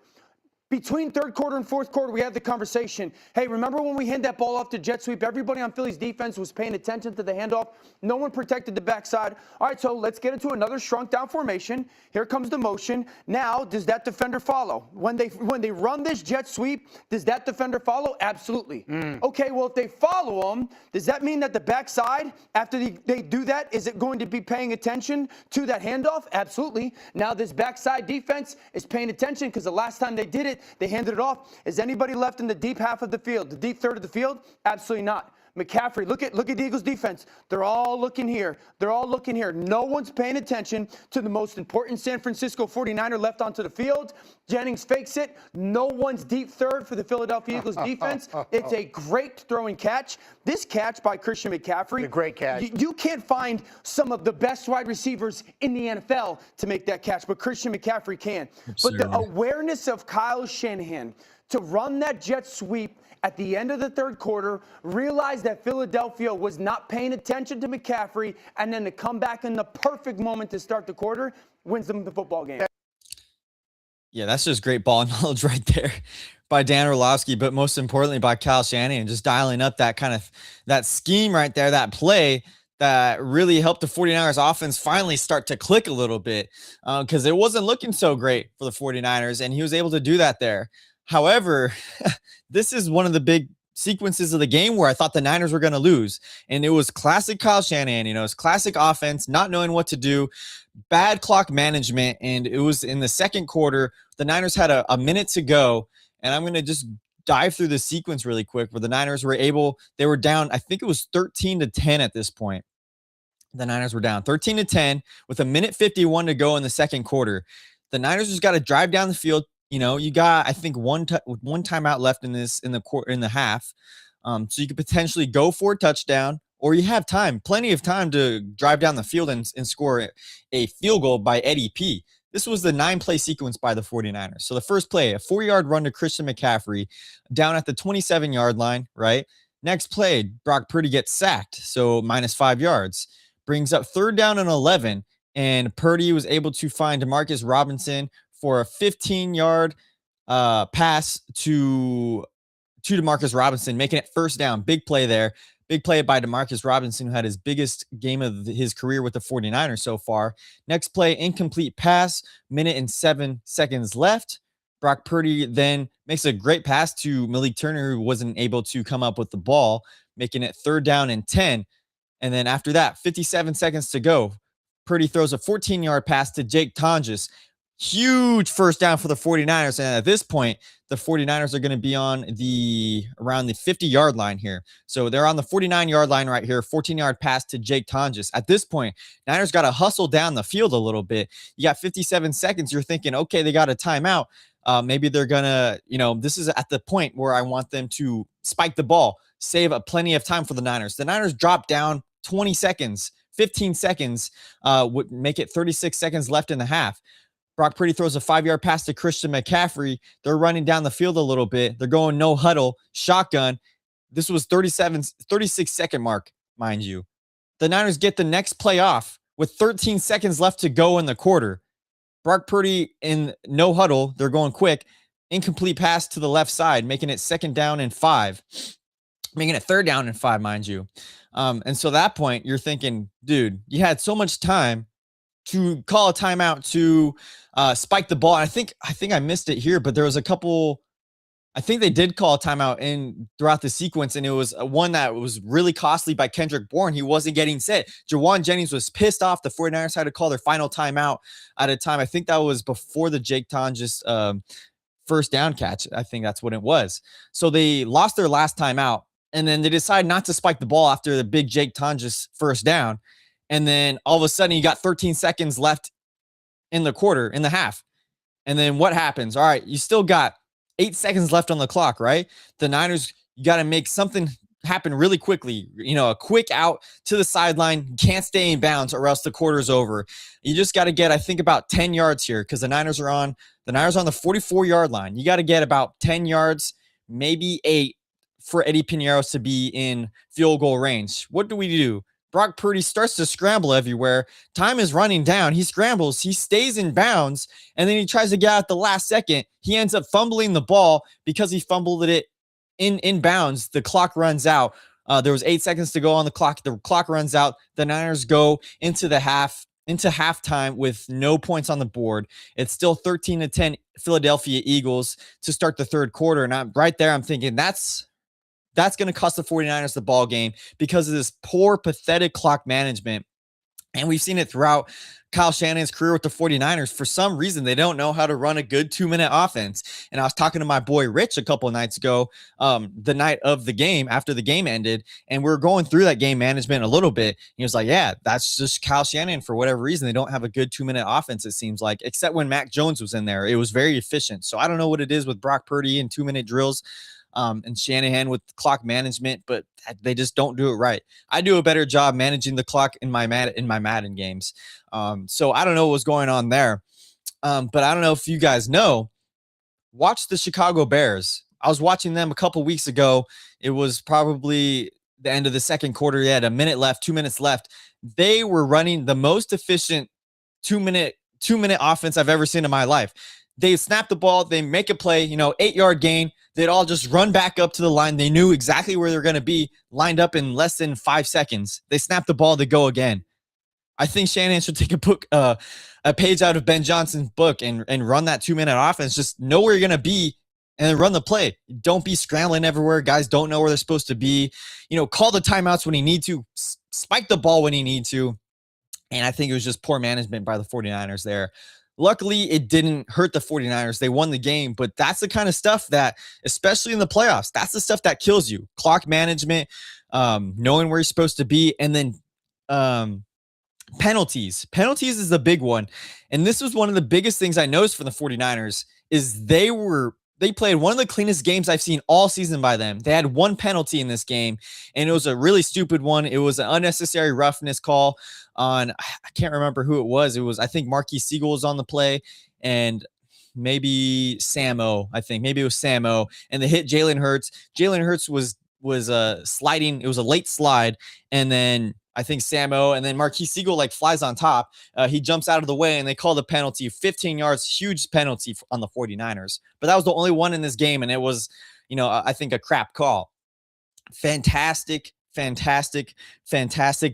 [SPEAKER 10] Between third quarter and fourth quarter, we had the conversation. Hey, remember when we hand that ball off to jet sweep? Everybody on Philly's defense was paying attention to the handoff. No one protected the backside. All right, so let's get into another shrunk down formation. Here comes the motion. Now, does that defender follow? When they run this jet sweep, does that defender follow? Absolutely. Okay, well, if they follow them, does that mean that the backside, after they do that, is it going to be paying attention to that handoff? Absolutely. Now, this backside defense is paying attention because the last time they did it, they handed it off. Is anybody left in the deep half of the field, the deep third of the field? Absolutely not. McCaffrey, look at the Eagles defense. They're all looking here. They're all looking here. No one's paying attention to the most important San Francisco 49er left onto the field. Jennings fakes it. No one's deep third for the Philadelphia Eagles defense. It's a great throwing catch. This catch by Christian McCaffrey.
[SPEAKER 11] A great catch.
[SPEAKER 10] You can't find some of the best wide receivers in the NFL to make that catch, but Christian McCaffrey can. But the awareness of Kyle Shanahan to run that jet sweep at the end of the third quarter, realize that Philadelphia was not paying attention to McCaffrey, and then to come back in the perfect moment to start the quarter, wins them the football game.
[SPEAKER 1] Yeah, that's just great ball knowledge right there by Dan Orlovsky, but most importantly by Kyle Shanahan, just dialing up that kind of that scheme right there, that play that really helped the 49ers offense finally start to click a little bit because it wasn't looking so great for the 49ers, and he was able to do that there. However, this is one of the big sequences of the game where I thought the Niners were going to lose. And it was classic Kyle Shanahan, it's classic offense, not knowing what to do, bad clock management. And it was in the second quarter, the Niners had a minute to go. And I'm going to just dive through the sequence really quick where the Niners they were down, I think it was 13-10 at this point. The Niners were down 13-10 with a minute 51 to go in the second quarter. The Niners just got to drive down the field. You got, I think, one timeout left in the half. So you could potentially go for a touchdown, or you have plenty of time to drive down the field and score a field goal by Eddie P. This was the 9-play sequence by the 49ers. So the first play, a 4-yard run to Christian McCaffrey down at the 27-yard line, right? Next play, Brock Purdy gets sacked, so -5 yards. Brings up 3rd down and 11, and Purdy was able to find Demarcus Robinson for a 15-yard pass to Demarcus Robinson, making it 1st down. Big play there. Big play by Demarcus Robinson, who had his biggest game of his career with the 49ers so far. Next play, incomplete pass, minute and 7 seconds left. Brock Purdy then makes a great pass to Malik Turner, who wasn't able to come up with the ball, making it 3rd down and 10. And then after that, 57 seconds to go. Purdy throws a 14-yard pass to Jake Tonjes. Huge 1st down for the 49ers. And at this point, the 49ers are going to be on around the 50-yard line here. So they're on the 49-yard line right here. 14-yard pass to Jake Tonjes. At this point, Niners got to hustle down the field a little bit. You got 57 seconds. You're thinking, okay, they got a timeout. Maybe they're going to, this is at the point where I want them to spike the ball, save plenty of time for the Niners. The Niners drop down 20 seconds, 15 seconds, would make it 36 seconds left in the half. Brock Purdy throws a 5-yard pass to Christian McCaffrey. They're running down the field a little bit. They're going no huddle, shotgun. This was 36-second mark, mind you. The Niners get the next play off with 13 seconds left to go in the quarter. Brock Purdy in no huddle, they're going quick, incomplete pass to the left side, making it 2nd down and 5, making it 3rd down and 5, mind you. And so at that point, you're thinking, dude, you had so much time to call a timeout to spike the ball. And I think I missed it here, but there was a couple. I think they did call a timeout in throughout the sequence, and it was one that was really costly by Kendrick Bourne. He wasn't getting set. Jawan Jennings was pissed off. The 49ers had to call their final timeout at a time. I think that was before the Jake Tonjes first down catch. I think that's what it was. So they lost their last timeout, and then they decided not to spike the ball after the big Jake Tonjes first down. And then all of a sudden, you got 13 seconds left in the half. And then what happens? All right, you still got 8 seconds left on the clock, right? The Niners, you got to make something happen really quickly. A quick out to the sideline. You can't stay in bounds or else the quarter's over. You just got to get, I think, about 10 yards here because the Niners are on the 44-yard line. You got to get about 10 yards, maybe 8 for Eddie Piñeiro to be in field goal range. What do we do? Brock Purdy starts to scramble everywhere. Time is running down. He scrambles. He stays in bounds, and then he tries to get out at the last second. He ends up fumbling the ball because he fumbled it in bounds. The clock runs out. There was 8 seconds to go on the clock. The clock runs out. The Niners go into halftime with no points on the board. It's still 13-10 Philadelphia Eagles to start the third quarter. And I'm thinking that's going to cost the 49ers the ball game because of this poor, pathetic clock management. And we've seen it throughout Kyle Shanahan's career with the 49ers. For some reason, they don't know how to run a good 2-minute offense. And I was talking to my boy Rich a couple of nights ago, the night of the game, after the game ended, and we were going through that game management a little bit. He was like, yeah, that's just Kyle Shanahan. For whatever reason, they don't have a good 2-minute offense, it seems like, except when Mac Jones was in there. It was very efficient. So I don't know what it is with Brock Purdy and 2-minute drills. And Shanahan with clock management, but they just don't do it right. I do a better job managing the clock in my Madden games. So I don't know what was going on there. But I don't know if you guys know, watch the Chicago Bears. I was watching them a couple weeks ago. It was probably the end of the second quarter. They had 2 minutes left. They were running the most efficient 2-minute offense I've ever seen in my life. They snap the ball, they make a play, 8-yard gain. They'd all just run back up to the line. They knew exactly where they're going to be, lined up in less than 5 seconds. They snap the ball, they go again. I think Shanahan should take a page out of Ben Johnson's book and run that 2-minute offense. Just know where you're going to be and then run the play. Don't be scrambling everywhere. Guys don't know where they're supposed to be. Call the timeouts when you need to, spike the ball when you need to. And I think it was just poor management by the 49ers there. Luckily, it didn't hurt the 49ers. They won the game, but that's the kind of stuff that, especially in the playoffs, that's the stuff that kills you. Clock management, knowing where you're supposed to be, and then penalties. Penalties is the big one. And this was one of the biggest things I noticed from the 49ers is they played one of the cleanest games I've seen all season by them. They had one penalty in this game, and it was a really stupid one. It was an unnecessary roughness call on, I can't remember who it was. It was, I think, Marquise Siegel was on the play, and maybe Sam-O. I think maybe it was Sam-O, and they hit Jalen Hurts. Jalen Hurts was sliding. It was a late slide, and then I think Sam-O, and then Marquise Siegel flies on top. He jumps out of the way, and they call the penalty, 15 yards, huge penalty on the 49ers. But that was the only one in this game, and it was, I think a crap call. Fantastic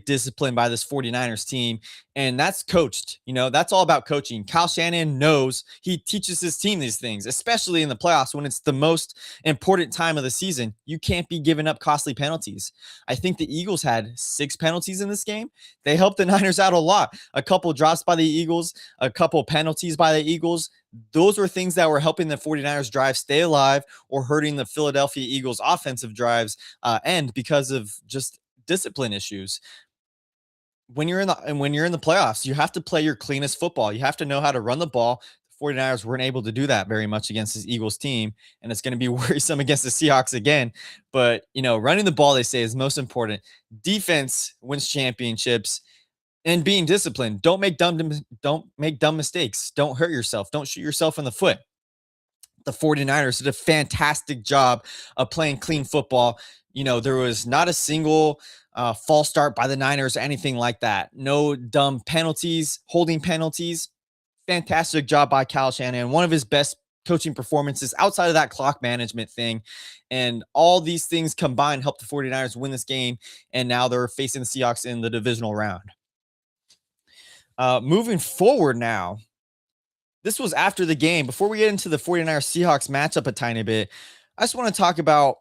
[SPEAKER 1] discipline by this 49ers team. And that's coached, that's all about coaching. Kyle Shanahan knows, he teaches his team these things, especially in the playoffs when it's the most important time of the season. You can't be giving up costly penalties. I think the Eagles had 6 penalties in this game. They helped the Niners out a lot. A couple drops by the Eagles, a couple penalties by the Eagles. Those were things that were helping the 49ers drive stay alive or hurting the Philadelphia Eagles offensive drives end because of just discipline issues. When you're in the playoffs, you have to play your cleanest football. You have to know how to run the ball. The 49ers weren't able to do that very much against this Eagles team, and it's going to be worrisome against the Seahawks again. But, running the ball, they say, is most important. Defense wins championships. And being disciplined. Don't make dumb mistakes. Don't hurt yourself. Don't shoot yourself in the foot. The 49ers did a fantastic job of playing clean football. There was not a single false start by the Niners or anything like that. No dumb penalties, holding penalties. fantastic job by Kyle Shanahan. One of his best coaching performances outside of that clock management thing. And all these things combined helped the 49ers win this game. And now they're facing the Seahawks in the divisional round. Moving forward now, this was after the game. Before we get into the 49ers Seahawks matchup a tiny bit, I just want to talk about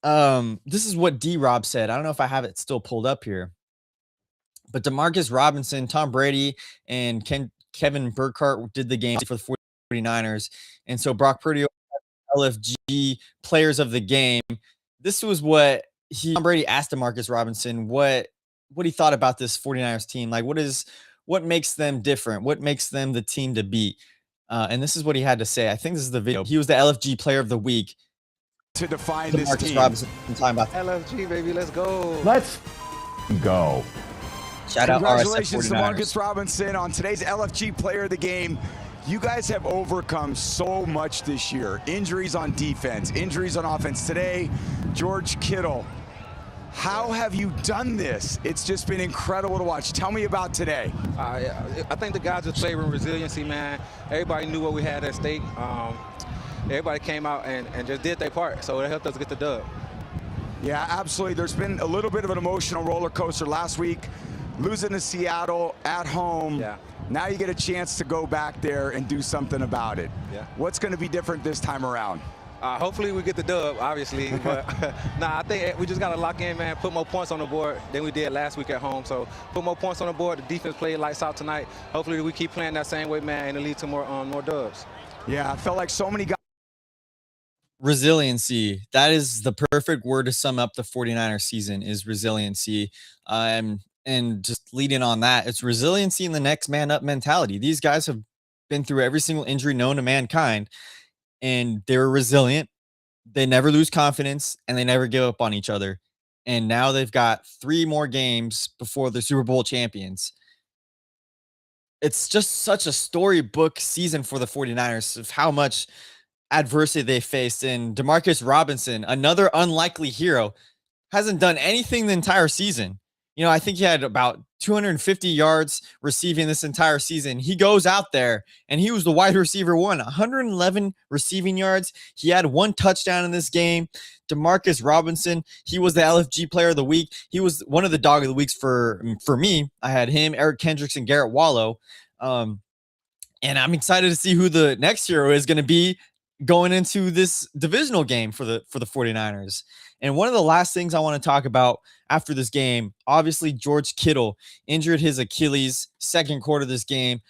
[SPEAKER 1] this is what D-Rob said. I don't know if I have it still pulled up here. But Demarcus Robinson, Tom Brady, and Kevin Burkhardt did the game for the 49ers. And so Brock Purdy, LFG players of the game. This was what Tom Brady asked Demarcus Robinson what he thought about this 49ers team. Like, what makes them different? What makes them the team to beat? And this is what he had to say. I think this is the video. He was the LFG player of the week.
[SPEAKER 4] To define this
[SPEAKER 1] Demarcus
[SPEAKER 4] team.
[SPEAKER 1] Robinson talking about
[SPEAKER 11] LFG, baby, let's go.
[SPEAKER 4] Let's go.
[SPEAKER 1] Shout out
[SPEAKER 4] Congratulations to
[SPEAKER 1] RSF 49ers.
[SPEAKER 4] Marcus Robinson on today's LFG player of the game. You guys have overcome so much this year. Injuries on defense, injuries on offense. Today, George Kittle. How have you done this? It's just been incredible to watch. Tell me about today.
[SPEAKER 11] I think the guys just played with resiliency, man. Everybody knew what we had at stake. Everybody came out and just did their part, so it helped us get the dub.
[SPEAKER 4] Yeah, absolutely. There's been a little bit of an emotional roller coaster last week. Losing to Seattle at home.
[SPEAKER 11] Yeah.
[SPEAKER 4] Now you get a chance to go back there and do something about it.
[SPEAKER 11] Yeah.
[SPEAKER 4] What's going to be different this time around?
[SPEAKER 11] Hopefully we get the dub, obviously. But I think we just got to lock in, man, put more points on the board than we did last week at home. So put more points on the board. The defense played lights out tonight. Hopefully we keep playing that same way, man, and it leads to more dubs.
[SPEAKER 4] Yeah, I felt like so many guys.
[SPEAKER 1] Resiliency. That is the perfect word to sum up the 49ers season is resiliency. And just leading on that, it's resiliency in the next man up mentality. These guys have been through every single injury known to mankind, and they're resilient. They never lose confidence, and they never give up on each other. And now they've got 3 more games before the Super Bowl champions. It's just such a storybook season for the 49ers of how much adversity they faced. And Demarcus Robinson, another unlikely hero, hasn't done anything the entire season. You know, I think he had about 250 yards receiving this entire season. He goes out there and he was the wide receiver 111 receiving yards. He had 1 touchdown in this game. Demarcus Robinson, he was the LFG player of the week. He was one of the dog of the weeks for me. I had him, Eric Kendricks, and Garrett Wallow. And I'm excited to see who the next hero is going to be going into this divisional game for the 49ers. And one of the last things I want to talk about after this game, obviously George Kittle injured his Achilles second quarter of this game.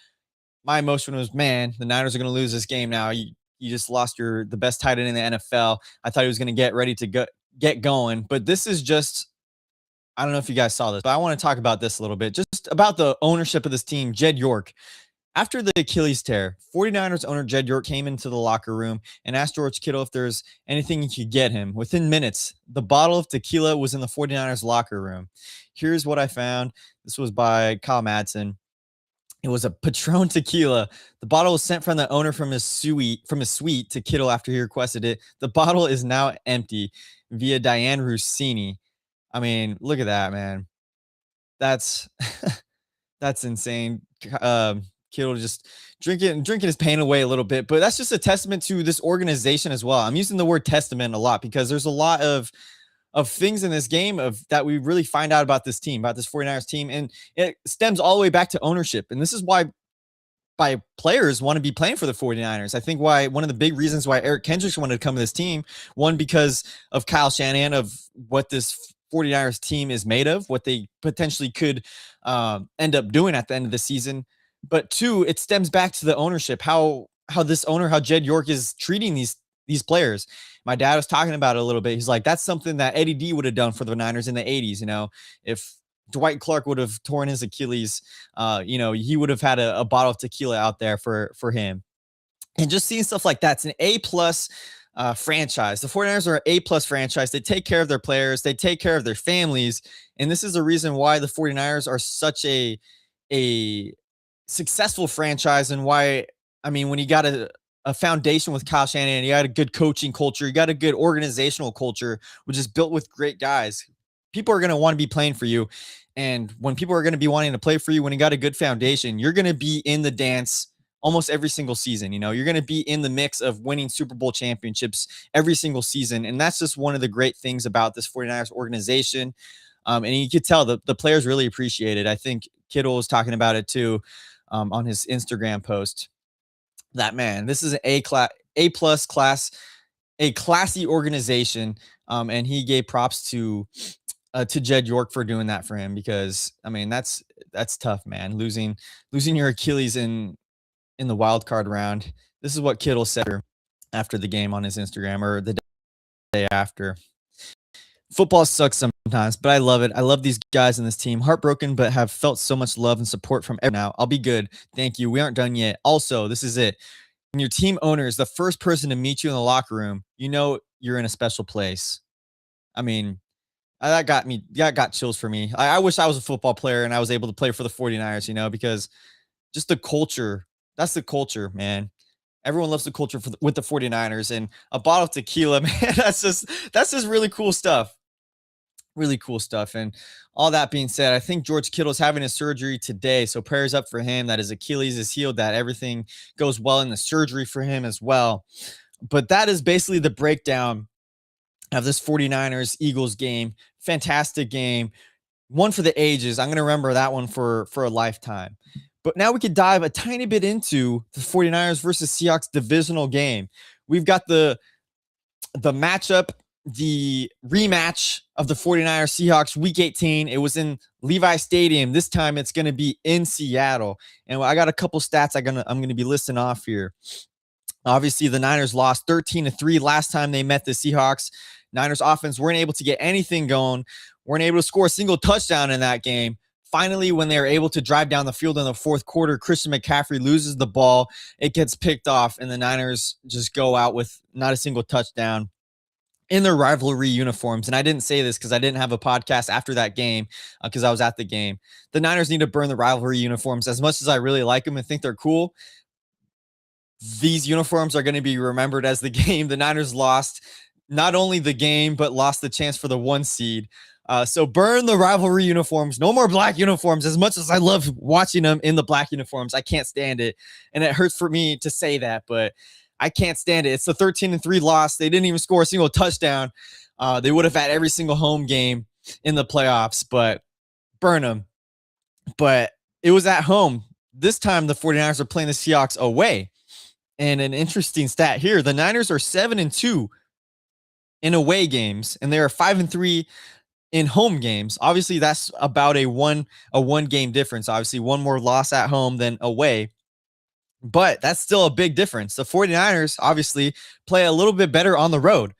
[SPEAKER 1] My emotion was, man, the Niners are going to lose this game now. You just lost the best tight end in the NFL. I thought he was going to get ready to get going, but this is just, I don't know if you guys saw this, but I want to talk about this a little bit, just about the ownership of this team. Jed York. After the Achilles tear, 49ers owner Jed York came into the locker room and asked George Kittle if there's anything he could get him. Within minutes, the bottle of tequila was in the 49ers locker room. Here's what I found. This was by Kyle Madsen. It was a Patron tequila. The bottle was sent from the owner from his suite to Kittle after he requested it. The bottle is now empty via Diane Rossini. I mean, look at that, man. That's insane. Kittle just drinking his pain away a little bit, but that's just a testament to this organization as well. I'm using the word testament a lot because there's a lot of things in this game that we really find out about this team, about this 49ers team, and it stems all the way back to ownership. And this is why players want to be playing for the 49ers. I think one of the big reasons why Eric Kendricks wanted to come to this team, one, because of Kyle Shanahan, of what this 49ers team is made of, what they potentially could end up doing at the end of the season. But 2, it stems back to the ownership, how Jed York is treating these players. My dad was talking about it a little bit. He's like, that's something that Eddie D would have done for the Niners in the 80s. You know, if Dwight Clark would have torn his Achilles, he would have had a bottle of tequila out there for him. And just seeing stuff like that, it's an A+ franchise. The 49ers are an A+ franchise. They take care of their players. They take care of their families. And this is the reason why the 49ers are such a successful franchise, and why, I mean, when you got a foundation with Kyle Shanahan, you got a good coaching culture, you got a good organizational culture, which is built with great guys. People are going to want to be playing for you. And when people are going to be wanting to play for you, when you got a good foundation, you're going to be in the dance almost every single season. You're going to be in the mix of winning Super Bowl championships every single season. And that's just one of the great things about this 49ers organization. And you could tell the players really appreciate it. I think Kittle was talking about it too on his Instagram post. That, man, this is an A-plus class, a classy organization. And he gave props to Jed York for doing that for him, because I mean that's tough, man. Losing your Achilles in the wild card round. This is what Kittle said after the game on his Instagram, or the day after. Football sucks sometimes, but I love it. I love these guys in this team. Heartbroken, but have felt so much love and support from everyone. Now, I'll be good. Thank you. We aren't done yet. Also, this is it. When your team owner is the first person to meet you in the locker room, you know you're in a special place. I mean, that got chills for me. I wish I was a football player and I was able to play for the 49ers, because just the culture, that's the culture, man. Everyone loves the culture with the 49ers, and a bottle of tequila, man, that's just really cool stuff. Really cool stuff. And all that being said, I think George Kittle's having his surgery today. So prayers up for him that his Achilles is healed, that everything goes well in the surgery for him as well. But that is basically the breakdown of this 49ers Eagles game. Fantastic game. One for the ages. I'm going to remember that one for a lifetime. But now we could dive a tiny bit into the 49ers versus Seahawks divisional game. We've got the matchup, the rematch of the 49ers Seahawks week 18. It was in Levi Stadium. This time it's going to be in Seattle. And I got a couple stats I'm going to be listing off here. Obviously, the Niners lost 13-3 last time they met the Seahawks. Niners offense weren't able to get anything going, weren't able to score a single touchdown in that game. Finally, when they were able to drive down the field in the fourth quarter, Christian McCaffrey loses the ball. It gets picked off, and the Niners just go out with not a single touchdown in their rivalry uniforms. And I didn't say this because I didn't have a podcast after that game because I was at the game. The Niners need to burn the rivalry uniforms. As much as I really like them and think they're cool, these uniforms are going to be remembered as the game. The Niners lost not only the game, but lost the chance for the 1 seed. So burn the rivalry uniforms. No more black uniforms. As much as I love watching them in the black uniforms, I can't stand it. And it hurts for me to say that, but I can't stand it. It's the 13-3 loss. They didn't even score a single touchdown. They would have had every single home game in the playoffs, but burn them. But it was at home. This time the 49ers are playing the Seahawks away. And an interesting stat here, the Niners are 7-2 in away games, and they are 5-3 in home games. Obviously, that's about a one game difference. Obviously, one more loss at home than away, but that's still a big difference. The 49ers obviously play a little bit better on the road.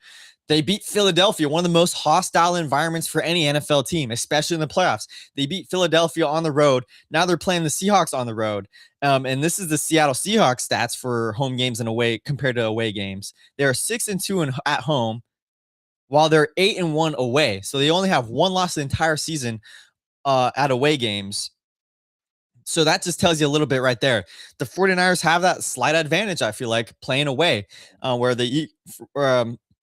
[SPEAKER 1] They beat Philadelphia, one of the most hostile environments for any NFL team, especially in the playoffs. They beat Philadelphia on the road. Now they're playing the Seahawks on the road. And this is the Seattle Seahawks stats for home games and away compared to away games. They are 6-2 at home, while they're 8-1 away. So they only have one loss the entire season at away games. So that just tells you a little bit right there. The 49ers have that slight advantage, I feel like, playing away, where the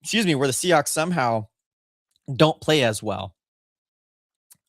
[SPEAKER 1] Seahawks somehow don't play as well.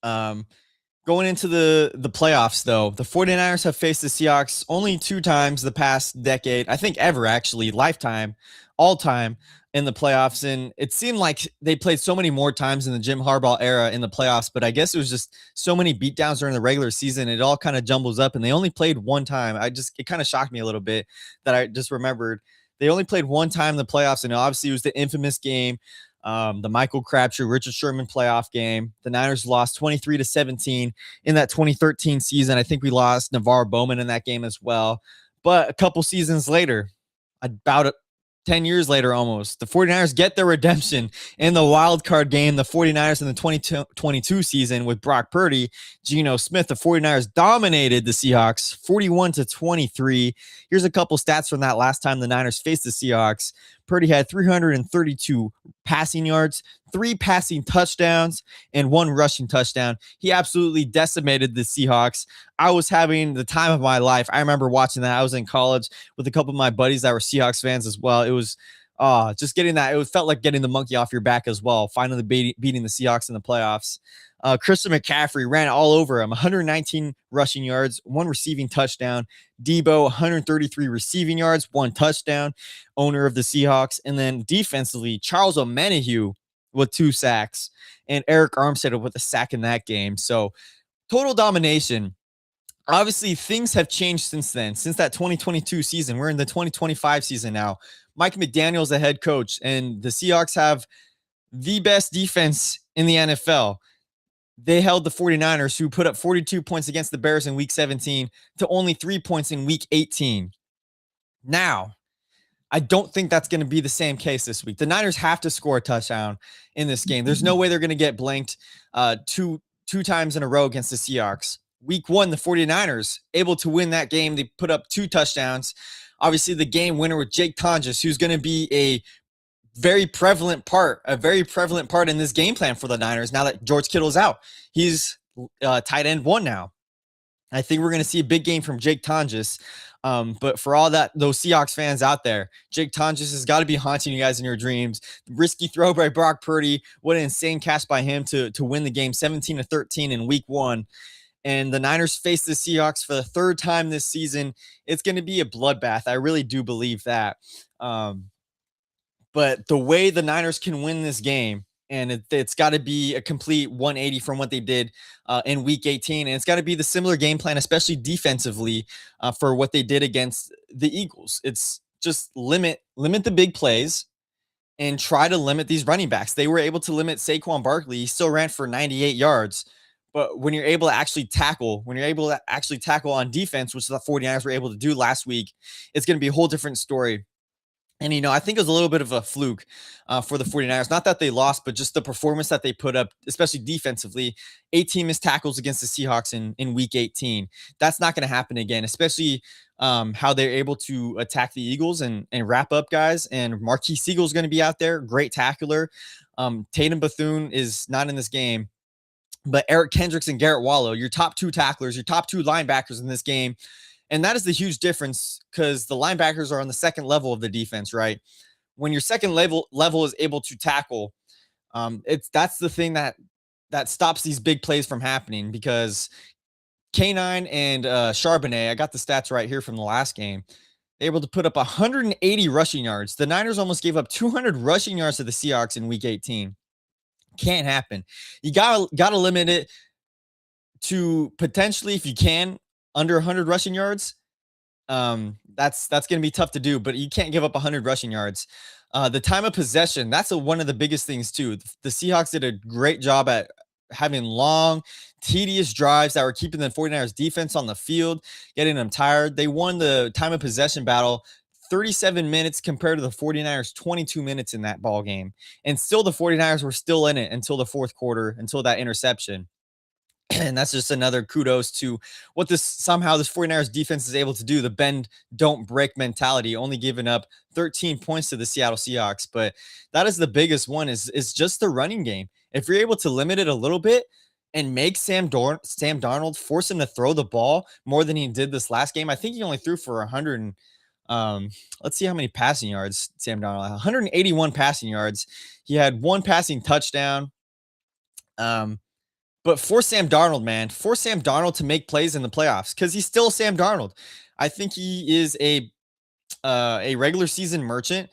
[SPEAKER 1] Going into the playoffs, though, the 49ers have faced the Seahawks only 2 times the past decade. I think ever, actually, lifetime, all time in the playoffs. And it seemed like they played so many more times in the Jim Harbaugh era in the playoffs, but I guess it was just so many beatdowns during the regular season. It all kind of jumbles up, and they only played 1 time. It kind of shocked me a little bit that I just remembered. They only played 1 time in the playoffs, and obviously it was the infamous game, the Michael Crabtree, Richard Sherman playoff game. The Niners lost 23-17 in that 2013 season. I think we lost Navarro Bowman in that game as well. But a couple seasons later, about 10 years later almost, the 49ers get their redemption in the wild card game. The 49ers in the 2022 season with Brock Purdy, Geno Smith, the 49ers dominated the Seahawks 41-23. Here's a couple stats from that last time the Niners faced the Seahawks. Purdy had 332 passing yards, 3 passing touchdowns, and 1 rushing touchdown. He absolutely decimated the Seahawks. I was having the time of my life. I remember watching that. I was in college with a couple of my buddies that were Seahawks fans as well. It was just getting that. It felt like getting the monkey off your back as well, finally beating the Seahawks in the playoffs. Christian McCaffrey ran all over him, 119 rushing yards, 1 receiving touchdown. Debo, 133 receiving yards, 1 touchdown, owner of the Seahawks. And then defensively, Charles Omenihu with 2 sacks, and Eric Armstead with a sack in that game. So total domination. Obviously, things have changed since then, since that 2022 season. We're in the 2025 season now. Mike McDaniel's the head coach, and the Seahawks have the best defense in the NFL. They held the 49ers, who put up 42 points against the Bears in week 17, to only 3 points in week 18. Now, I don't think that's going to be the same case this week. The Niners have to score a touchdown in this game. There's no way they're going to get blanked two times in a row against the Seahawks. Week 1, the 49ers able to win that game. They put up 2 touchdowns. Obviously, the game winner with Jake Tonjes, who's going to be a very prevalent part in this game plan for the Niners now that George Kittle's out. He's tight end 1 now. I think we're going to see a big game from Jake Tonjes. But for all that, those Seahawks fans out there, Jake Tonjes has got to be haunting you guys in your dreams. Risky throw by Brock Purdy. What an insane catch by him to win the game 17-13 in week 1. And the Niners face the Seahawks for the 3rd time this season. It's going to be a bloodbath. I really do believe that. But the way the Niners can win this game, and it's got to be a complete 180 from what they did in week 18. And it's got to be the similar game plan, especially defensively, for what they did against the Eagles. It's just limit the big plays and try to limit these running backs. They were able to limit Saquon Barkley. He still ran for 98 yards. But when you're able to actually tackle on defense, which the 49ers were able to do last week, it's going to be a whole different story. And, I think it was a little bit of a fluke for the 49ers. Not that they lost, but just the performance that they put up, especially defensively. 18 missed tackles against the Seahawks in week 18. That's not going to happen again, especially how they're able to attack the Eagles and wrap up guys. And Marquise Siegel is going to be out there, great tackler. Tatum Bethune is not in this game. But Eric Kendricks and Garrett Wallow, your top 2 tacklers, your top 2 linebackers in this game. And that is the huge difference, because the linebackers are on the second level of the defense, right? When your second level is able to tackle, that's the thing that stops these big plays from happening, because K9 and Charbonnet, I got the stats right here from the last game, able to put up 180 rushing yards. The Niners almost gave up 200 rushing yards to the Seahawks in week 18. Can't happen. You gotta limit it to potentially, if you can, under 100 rushing yards. That's going to be tough to do, but you can't give up 100 rushing yards. The time of possession, that's one of the biggest things too. The Seahawks did a great job at having long, tedious drives that were keeping the 49ers defense on the field, getting them tired. They won the time of possession battle 37 minutes compared to the 49ers 22 minutes in that ball game. And still the 49ers were still in it until the 4th quarter, until that interception. And that's just another kudos to what this 49ers defense is able to do. The bend, don't break mentality, only giving up 13 points to the Seattle Seahawks. But that is the biggest one, is just the running game. If you're able to limit it a little bit and make Sam Darnold, force him to throw the ball more than he did this last game. I think he only threw for 100 let's see how many passing yards Sam Darnold had. 181 passing yards. He had 1 passing touchdown. But force Sam Darnold to make plays in the playoffs, because he's still Sam Darnold. I think he is a regular season merchant.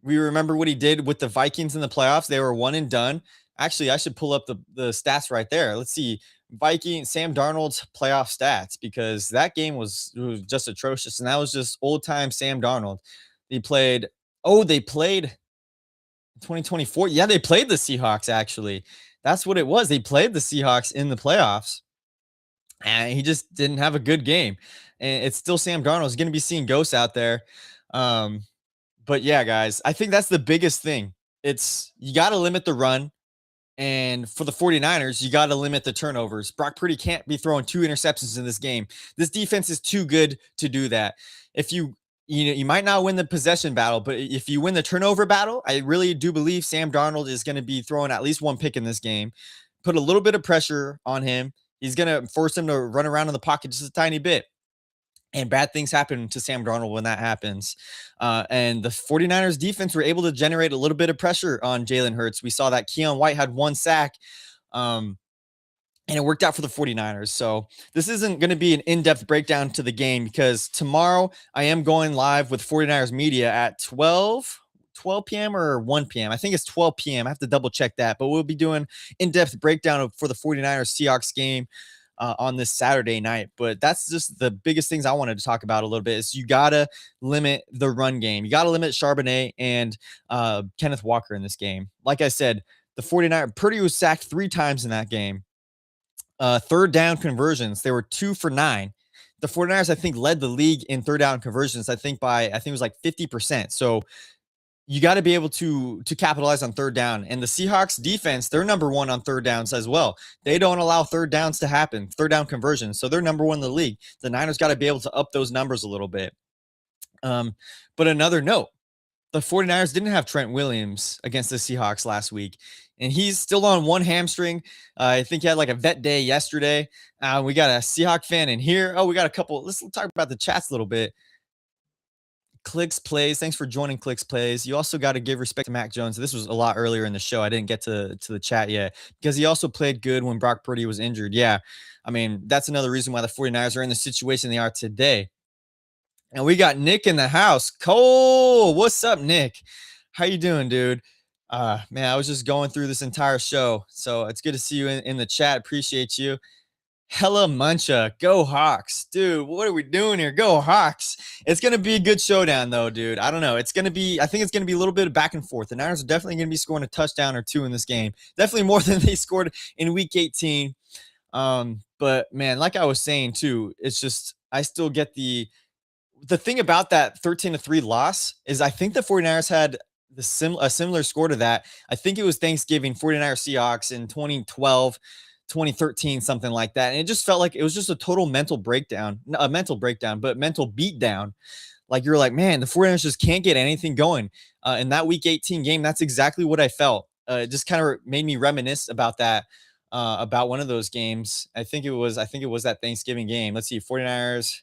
[SPEAKER 1] We remember what he did with the Vikings in the playoffs. They were 1 and done. Actually, I should pull up the stats right there. Let's see. Sam Darnold's playoff stats, because that game was just atrocious. And that was just old time Sam Darnold. They played 2024. Yeah, they played the Seahawks, actually. That's what it was. They played the Seahawks in the playoffs, and he just didn't have a good game. And it's still Sam Darnold. He's going to be seeing ghosts out there. But yeah, guys, I think that's the biggest thing. You got to limit the run. And for the 49ers, you got to limit the turnovers. Brock Purdy can't be throwing 2 interceptions in this game. This defense is too good to do that. If you might not win the possession battle, but if you win the turnover battle, I really do believe Sam Darnold is going to be throwing at least 1 pick in this game. Put a little bit of pressure on him. He's going to force him to run around in the pocket just a tiny bit. And bad things happen to Sam Darnold when that happens. And the 49ers defense were able to generate a little bit of pressure on Jalen Hurts. We saw that Keon White had 1 sack. and it worked out for the 49ers. So this isn't going to be an in-depth breakdown to the game because tomorrow I am going live with 49ers media at 12 p.m. or 1 p.m. I think it's 12 p.m. I have to double check that, but we'll be doing in-depth breakdown for the 49ers Seahawks game on this Saturday night. But that's just the biggest things I wanted to talk about a little bit is you got to limit the run game. You got to limit Charbonnet and Kenneth Walker in this game. Like I said, the 49ers, Purdy was sacked 3 times in that game. Third down conversions, they were 2 for 9. The 49ers, I think, led the league in third down conversions, I think it was like 50%. So you got to be able to capitalize on third down. And the Seahawks defense, they're number 1 on third downs as well. They don't allow third downs to happen, third down conversions. So they're number 1 in the league. The Niners got to be able to up those numbers a little bit. But another note, the 49ers didn't have Trent Williams against the Seahawks last week. And he's still on one hamstring. I think he had like a vet day yesterday. We got a Seahawk fan in here. Oh, we got a couple. Let's talk about the chats a little bit. Clicks Plays. Thanks for joining Clicks Plays. You also got to give respect to Mac Jones. This was a lot earlier in the show. I didn't get to the chat yet because he also played good when Brock Purdy was injured. Yeah, I mean, that's another reason why the 49ers are in the situation they are today. And we got Nick in the house. Cole, what's up, Nick? How you doing, dude? Man, I was just going through this entire show, so it's good to see you in the chat. Appreciate you. Hella Muncha, go Hawks. Dude, what are we doing here? Go Hawks. It's going to be a good showdown, though, dude. I don't know. I think it's going to be a little bit of back and forth. The Niners are definitely going to be scoring a touchdown or 2 in this game. Definitely more than they scored in Week 18. But, man, like I was saying, too, it's just I still get the thing about that 13-3 loss is I think the 49ers had a similar score to that. I think it was Thanksgiving, 49ers Seahawks in 2012, 2013, something like that. And it just felt like it was just a total mental breakdown, but mental beatdown. Like you're like, man, the 49ers just can't get anything going. In that Week 18 game, that's exactly what I felt. It just kind of made me reminisce about that, about one of those games. I think it was that Thanksgiving game. Let's see, 49ers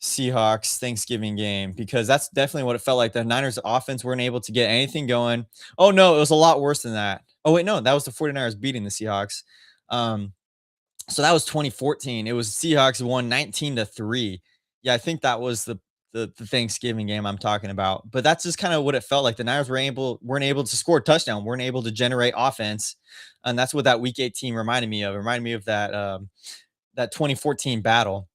[SPEAKER 1] Seahawks Thanksgiving game, because that's definitely what it felt like. The Niners offense weren't able to get anything going. Oh no, it was a lot worse than that. Oh wait, no, that was the 49ers beating the Seahawks. So that was 2014. It was Seahawks won 19-3. Yeah, I think that was the Thanksgiving game I'm talking about. But that's just kind of what it felt like. The Niners weren't able to score a touchdown, weren't able to generate offense, and that's what that Week 18 reminded me of. It reminded me of that 2014 battle.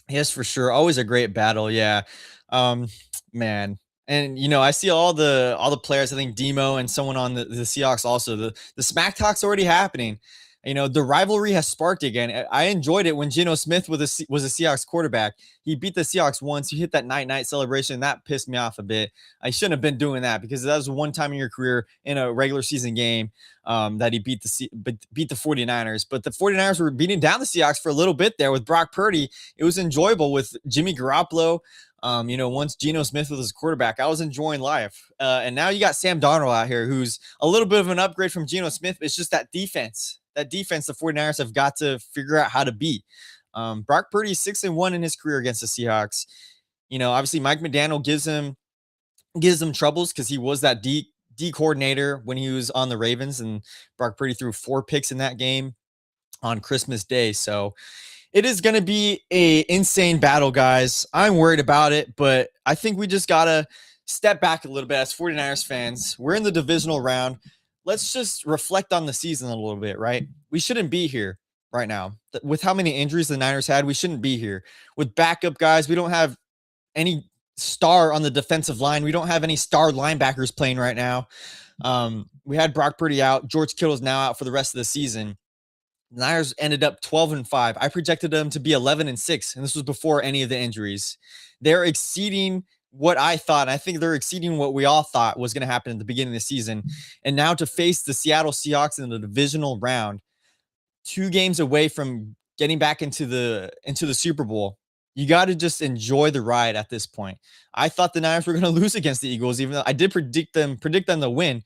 [SPEAKER 1] Yes, for sure. Always a great battle. Yeah. Man. And, I see all the players, I think Demo and someone on the Seahawks also, the smack talk's already happening. The rivalry has sparked again. I enjoyed it when Geno Smith was a Seahawks quarterback. He beat the Seahawks once. He hit that night celebration. That pissed me off a bit. I shouldn't have been doing that because that was one time in your career in a regular season game that he beat the 49ers. But the 49ers were beating down the Seahawks for a little bit there with Brock Purdy. It was enjoyable with Jimmy Garoppolo. Once Geno Smith was his quarterback, I was enjoying life. And now you got Sam Darnold out here, who's a little bit of an upgrade from Geno Smith. It's just that defense. The 49ers have got to figure out how to beat. Brock Purdy 6-1 in his career against the Seahawks. Obviously Mike McDaniel gives him troubles because he was that D coordinator when he was on the Ravens, and Brock Purdy threw 4 picks in that game on Christmas Day. So it is going to be a insane battle, guys. I'm worried about it, but I think we just got to step back a little bit as 49ers fans. We're in the divisional round. Let's just reflect on the season a little bit, right? We shouldn't be here right now. With how many injuries the Niners had, we shouldn't be here. With backup guys, we don't have any star on the defensive line. We don't have any star linebackers playing right now. We had Brock Purdy out. George Kittle's now out for the rest of the season. The Niners ended up 12-5. I projected them to be 11-6, and this was before any of the injuries. They're exceeding what I thought. I think they're exceeding what we all thought was going to happen at the beginning of the season. And now to face the Seattle Seahawks in the divisional round, 2 games away from getting back into the Super Bowl, you got to just enjoy the ride at this point. I thought the Niners were going to lose against the Eagles, even though I did predict them to win.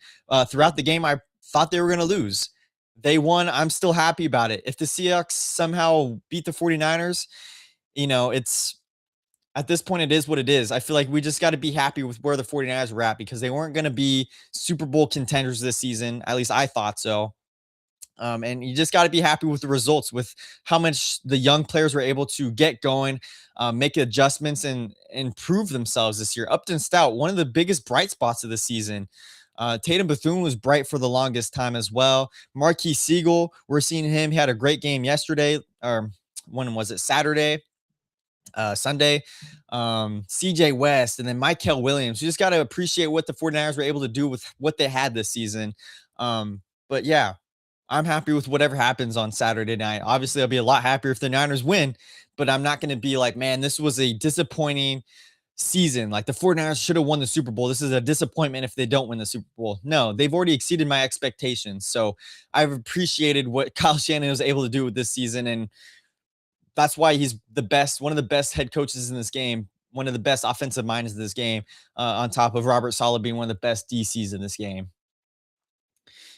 [SPEAKER 1] Throughout the game, I thought they were going to lose. They won. I'm still happy about it. If the Seahawks somehow beat the 49ers, it's at this point, it is what it is. I feel like we just got to be happy with where the 49ers were at because they weren't going to be Super Bowl contenders this season. At least I thought so. And you just got to be happy with the results, with how much the young players were able to get going, make adjustments, and improve themselves this year. Upton Stout, one of the biggest bright spots of the season. Tatum Bethune was bright for the longest time as well. Marquis Siegel, we're seeing him. He had a great game yesterday, or when was it? Saturday, Sunday. CJ West, and then Michael Williams. You just got to appreciate what the 49ers were able to do with what they had this season. But yeah, I'm happy with whatever happens on Saturday night. Obviously, I'll be a lot happier if the Niners win, but I'm not going to be like, man, this was a disappointing season. Like the 49ers should have won the Super Bowl. This is a disappointment if they don't win the Super Bowl. No, they've already exceeded my expectations. So I've appreciated what Kyle Shanahan was able to do with this season. And that's why he's the best, one of the best head coaches in this game, one of the best offensive minds in this game, on top of Robert Saleh being one of the best DCs in this game.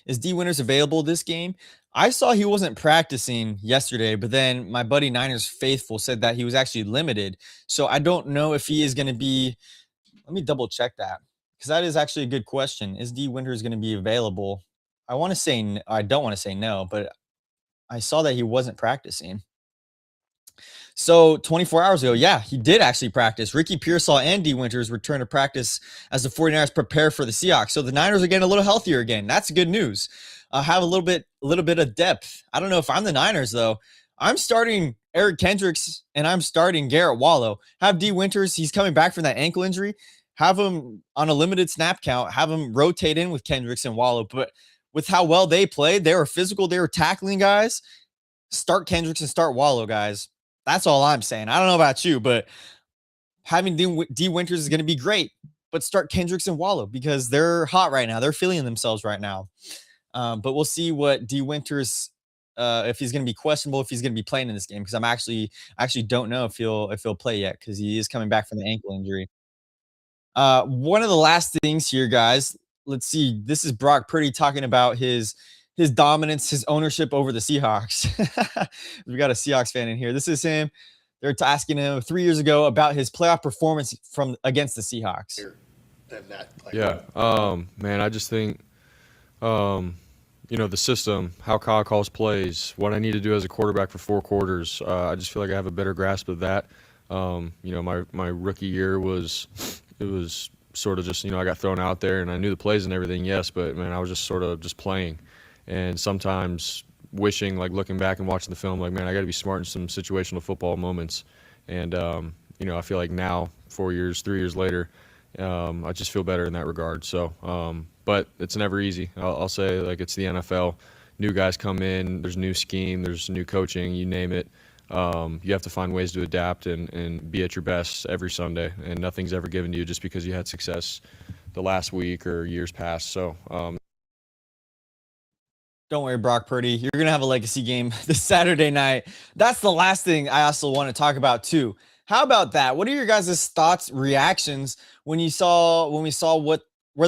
[SPEAKER 1] Is Dee Winters available this game? I saw he wasn't practicing yesterday, but then my buddy Niners Faithful said that he was actually limited. So I don't know if he is going to be. Let me double check that, because that is actually a good question. Is Dee Winters going to be available? I want to say, I don't want to say no, but I saw that he wasn't practicing. So 24 hours ago, yeah, he did actually practice. Ricky Pearsall and Dee Winters returned to practice as the 49ers prepare for the Seahawks. So the Niners are getting a little healthier again. That's good news. Have a little bit of depth. I don't know if I'm the Niners, though. I'm starting Eric Kendricks and I'm starting Garrett Wallow. Have Dee Winters, he's coming back from that ankle injury. Have him on a limited snap count. Have him rotate in with Kendricks and Wallow. But with how well they played, they were physical, they were tackling guys. Start Kendricks and start Wallow, guys. That's all I'm saying. I don't know about you, but having Dee Winters is going to be great. But start Kendricks and Wallow because they're hot right now. They're feeling themselves right now. But we'll see what Dee Winters, if he's going to be questionable, if he's going to be playing in this game, because I actually don't know if he'll play yet because he is coming back from the ankle injury. One of the last things here, guys. Let's see. This is Brock Purdy talking about his dominance, his ownership over the Seahawks. We got a Seahawks fan in here. This is him. They're asking him 3 years ago about his playoff performance against the Seahawks.
[SPEAKER 6] Yeah. Man, I just think, the system, how Kyle calls plays, what I need to do as a quarterback for 4 quarters. I just feel like I have a better grasp of that. My rookie year was sort of just, I got thrown out there and I knew the plays and everything. Yes. But man, I was just sort of just playing. And sometimes wishing, like looking back and watching the film, like, man, I got to be smart in some situational football moments. And, I feel like now, 3 years later, I just feel better in that regard. So, but it's never easy. I'll say, like, it's the NFL. New guys come in, there's new scheme, there's new coaching, you name it. You have to find ways to adapt and be at your best every Sunday. And nothing's ever given to you just because you had success the last week or years past. So,
[SPEAKER 1] don't worry, Brock Purdy. You're going to have a legacy game this Saturday night. That's the last thing I also want to talk about, too. How about that? What are your guys' thoughts, reactions when we saw where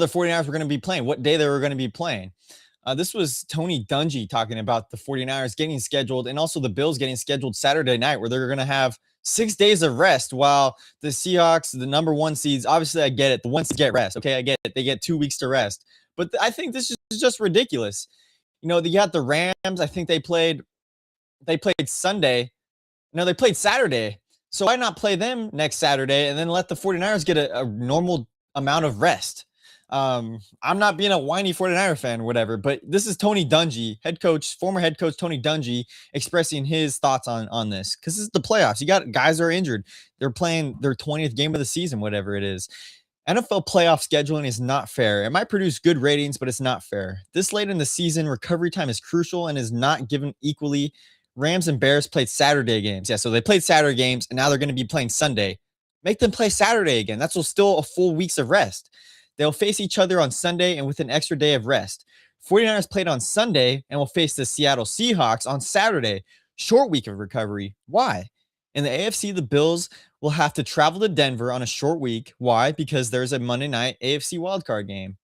[SPEAKER 1] the 49ers were going to be playing, what day they were going to be playing? This was Tony Dungy talking about the 49ers getting scheduled and also the Bills getting scheduled Saturday night, where they're going to have 6 days of rest, while the Seahawks, the number 1 seeds, obviously I get it. The ones to get rest. Okay, I get it. They get 2 weeks to rest. But I think this is just ridiculous. You had the Rams. I think they played Sunday. No, they played Saturday. So why not play them next Saturday and then let the 49ers get a normal amount of rest? I'm not being a whiny 49er fan or whatever, but this is Tony Dungy, former head coach Tony Dungy, expressing his thoughts on this, because this is the playoffs. You got guys that are injured. They're playing their 20th game of the season, whatever it is. NFL playoff scheduling is not fair. It might produce good ratings, but it's not fair. This late in the season, recovery time is crucial and is not given equally. Rams and Bears played Saturday games. Yeah, so they played Saturday games, and now they're going to be playing Sunday. Make them play Saturday again. That's still a full week's of rest. They'll face each other on Sunday and with an extra day of rest. 49ers played on Sunday and will face the Seattle Seahawks on Saturday. Short week of recovery. Why? In the AFC, the Bills will have to travel to Denver on a short week. Why? Because there's a Monday night AFC wildcard game.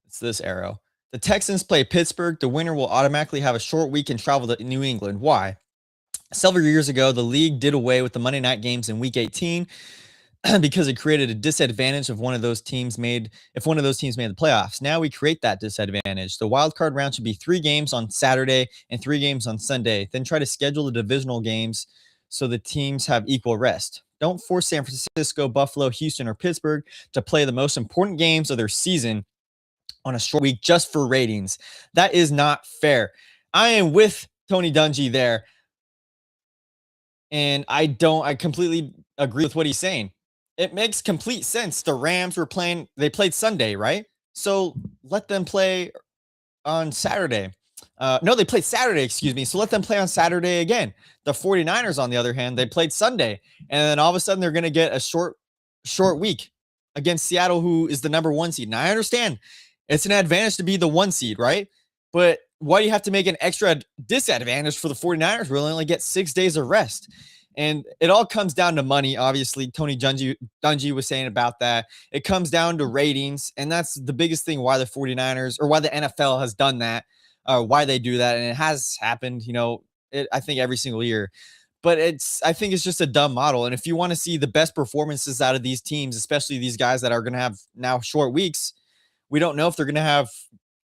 [SPEAKER 1] It's this arrow. The Texans play Pittsburgh. The winner will automatically have a short week and travel to New England. Why? Several years ago, the league did away with the Monday night games in Week 18. because it created a disadvantage if one of those teams made the playoffs. Now we create that disadvantage. The wild card round should be 3 games on Saturday and 3 games on Sunday. Then try to schedule the divisional games so the teams have equal rest. Don't force San Francisco, Buffalo, Houston, or Pittsburgh to play the most important games of their season on a short week just for ratings. That is not fair. I am with Tony Dungy there. And I completely agree with what he's saying. It makes complete sense. The Rams they played Sunday, right? So let them play on Saturday. No, they played Saturday, excuse me. So let them play on Saturday again. The 49ers, on the other hand, they played Sunday. And then all of a sudden they're going to get a short week against Seattle, who is the number 1 seed. And I understand it's an advantage to be the 1 seed, right? But why do you have to make an extra disadvantage for the 49ers? We'll only get 6 days of rest. And it all comes down to money. Obviously, Tony Dungy was saying about that. It comes down to ratings. And that's the biggest thing why the 49ers, or why the NFL has done that, why they do that. And it has happened, I think every single year. But I think it's just a dumb model. And if you want to see the best performances out of these teams, especially these guys that are going to have now short weeks, we don't know if they're going to have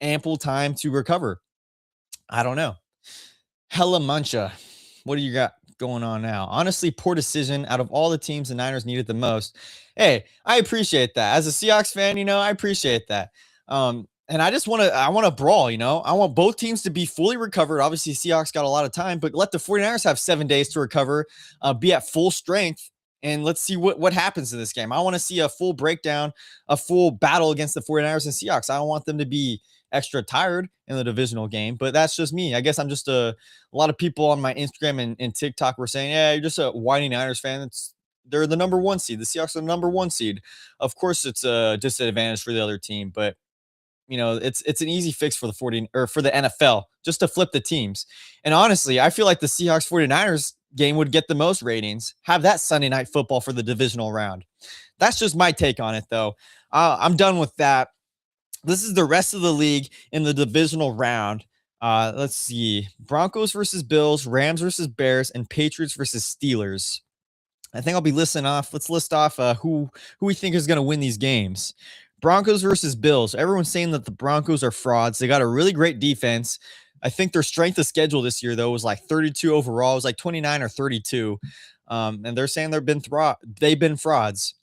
[SPEAKER 1] ample time to recover. I don't know. Hella Muncha, what do you got going on now? Honestly, poor decision. Out of all the teams the Niners needed the most. Hey, I appreciate that. As a Seahawks fan, I appreciate that. And I want to brawl, I want both teams to be fully recovered. Obviously, Seahawks got a lot of time, but let the 49ers have 7 days to recover, be at full strength, and let's see what happens in this game. I want to see a full breakdown, a full battle against the 49ers and Seahawks. I don't want them to be extra tired in the divisional game, but that's just me. I guess I'm just a lot of people on my Instagram and TikTok were saying, yeah, you're just a whiny Niners fan. They're the number 1 seed. The Seahawks are the number 1 seed. Of course, it's a disadvantage for the other team, but it's an easy fix for the NFL just to flip the teams. And honestly, I feel like the Seahawks 49ers game would get the most ratings. Have that Sunday night football for the divisional round. That's just my take on it, though. I'm done with that. This is the rest of the league in the divisional round. Let's see. Broncos versus Bills, Rams versus Bears, and Patriots versus Steelers. I think I'll be listing off. Let's list off who we think is going to win these games. Broncos versus Bills. Everyone's saying that the Broncos are frauds. They got a really great defense. I think their strength of schedule this year, though, was like 32 overall. It was like 29 or 32. And they're saying they've been frauds.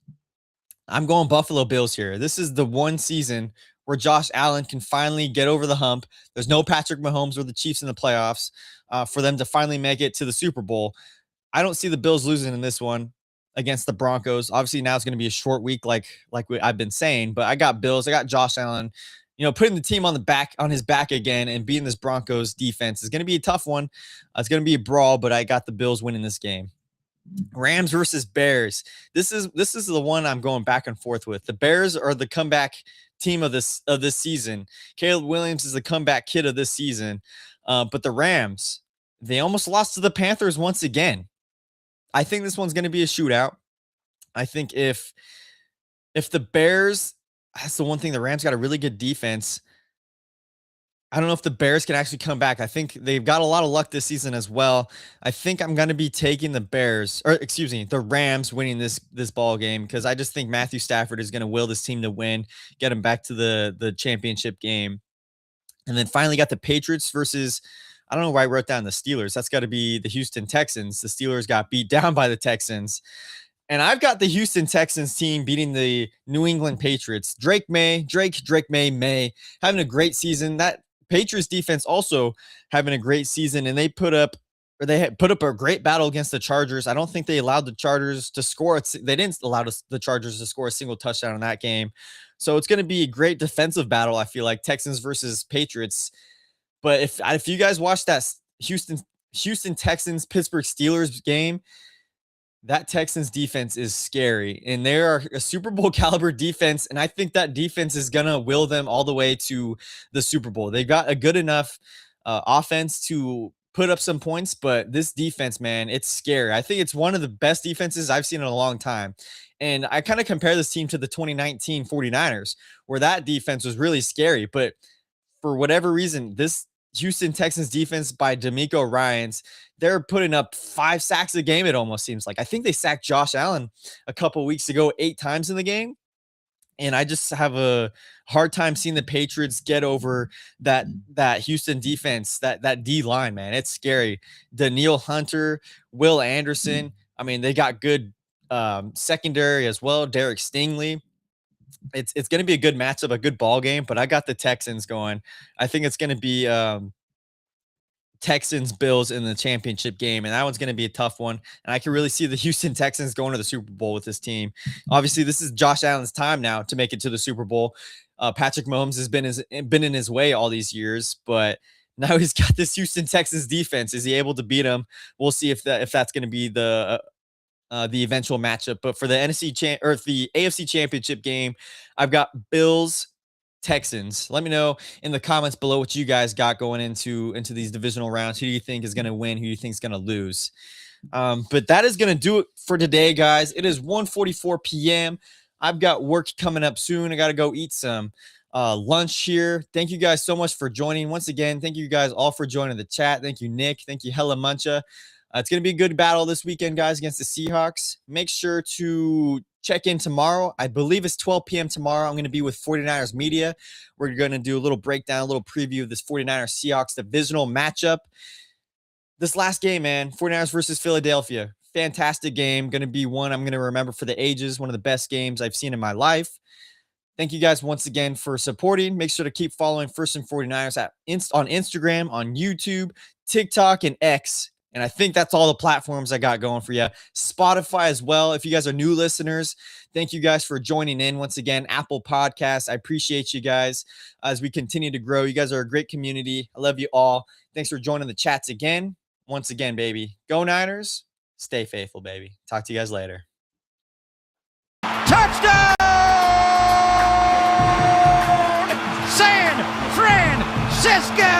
[SPEAKER 1] I'm going Buffalo Bills here. This is the one season where Josh Allen can finally get over the hump. There's no Patrick Mahomes or the Chiefs in the playoffs for them to finally make it to the Super Bowl. I don't see the Bills losing in this one against the Broncos. Obviously, now it's going to be a short week, like I've been saying. But I got Bills. I got Josh Allen. Putting the team on his back again and beating this Broncos defense is going to be a tough one. It's going to be a brawl, but I got the Bills winning this game. Rams versus Bears. This is the one I'm going back and forth with. The Bears are the comeback team of this season. Caleb Williams is the comeback kid of this season. But the Rams, they almost lost to the Panthers once again. I think this one's going to be a shootout. I think if the Bears, that's the one thing, the Rams got a really good defense. I don't know if the Bears can actually come back. I think they've got a lot of luck this season as well. I think I'm going to be taking the Rams winning this ball game, because I just think Matthew Stafford is going to will this team to win, get them back to the championship game. And then finally got the Patriots versus, I don't know why I wrote down the Steelers. That's got to be the Houston Texans. The Steelers got beat down by the Texans. And I've got the Houston Texans team beating the New England Patriots. Drake May having a great season. That Patriots defense also having a great season, and they put up a great battle against the Chargers. I don't think they allowed the Chargers to score. They didn't allow the Chargers to score a single touchdown in that game. So it's going to be a great defensive battle, I feel like, Texans versus Patriots. But if you guys watch that Houston Texans Pittsburgh Steelers game, that Texans defense is scary, and they are a Super Bowl caliber defense. And I think that defense is going to will them all the way to the Super Bowl. They've got a good enough offense to put up some points, but this defense, man, it's scary. I think it's one of the best defenses I've seen in a long time. And I kind of compare this team to the 2019 49ers, where that defense was really scary. But for whatever reason, this Houston Texans defense by DeMeco Ryans, they're putting up 5 sacks a game, it almost seems like. I think they sacked Josh Allen a couple weeks ago 8 times in the game. And I just have a hard time seeing the Patriots get over that Houston defense, that D line, man. It's scary. Danielle Hunter, Will Anderson. I mean, they got good secondary as well. Derek Stingley. It's going to be a good matchup, a good ball game. But I got the Texans going. I think it's going to be Texans Bills in the championship game, and that one's going to be a tough one. And I can really see the Houston Texans going to the Super Bowl with this team. Obviously, this is Josh Allen's time now to make it to the Super Bowl. Patrick Mahomes has been in his way all these years, but now he's got this Houston Texans defense. Is he able to beat them? We'll see if that's going to be the eventual matchup. But for the the AFC Championship game, I've got Bills Texans. Let me know in the comments below what you guys got going into these divisional rounds. Who do you think is going to win? Who do you think is going to lose? But that is going to do it for today, guys. It is 1:44 p.m. I've got work coming up soon. I got to go eat some lunch here. Thank you guys so much for joining. Once again, thank you guys all for joining the chat. Thank you, Nick. Thank you, Hella Muncha. It's going to be a good battle this weekend, guys, against the Seahawks. Make sure to check in tomorrow. I believe it's 12 p.m. tomorrow. I'm going to be with 49ers Media. We're going to do a little breakdown, a little preview of this 49ers Seahawks divisional matchup. This last game, man, 49ers versus Philadelphia. Fantastic game. Going to be one I'm going to remember for the ages. One of the best games I've seen in my life. Thank you guys once again for supporting. Make sure to keep following First and 49ers on Instagram, on YouTube, TikTok, and X. And I think that's all the platforms I got going for you. Spotify as well. If you guys are new listeners, thank you guys for joining in once again. Apple Podcasts. I appreciate you guys as we continue to grow. You guys are a great community. I love you all. Thanks for joining the chats again. Once again, baby. Go Niners. Stay faithful, baby. Talk to you guys later.
[SPEAKER 12] Touchdown! San Francisco!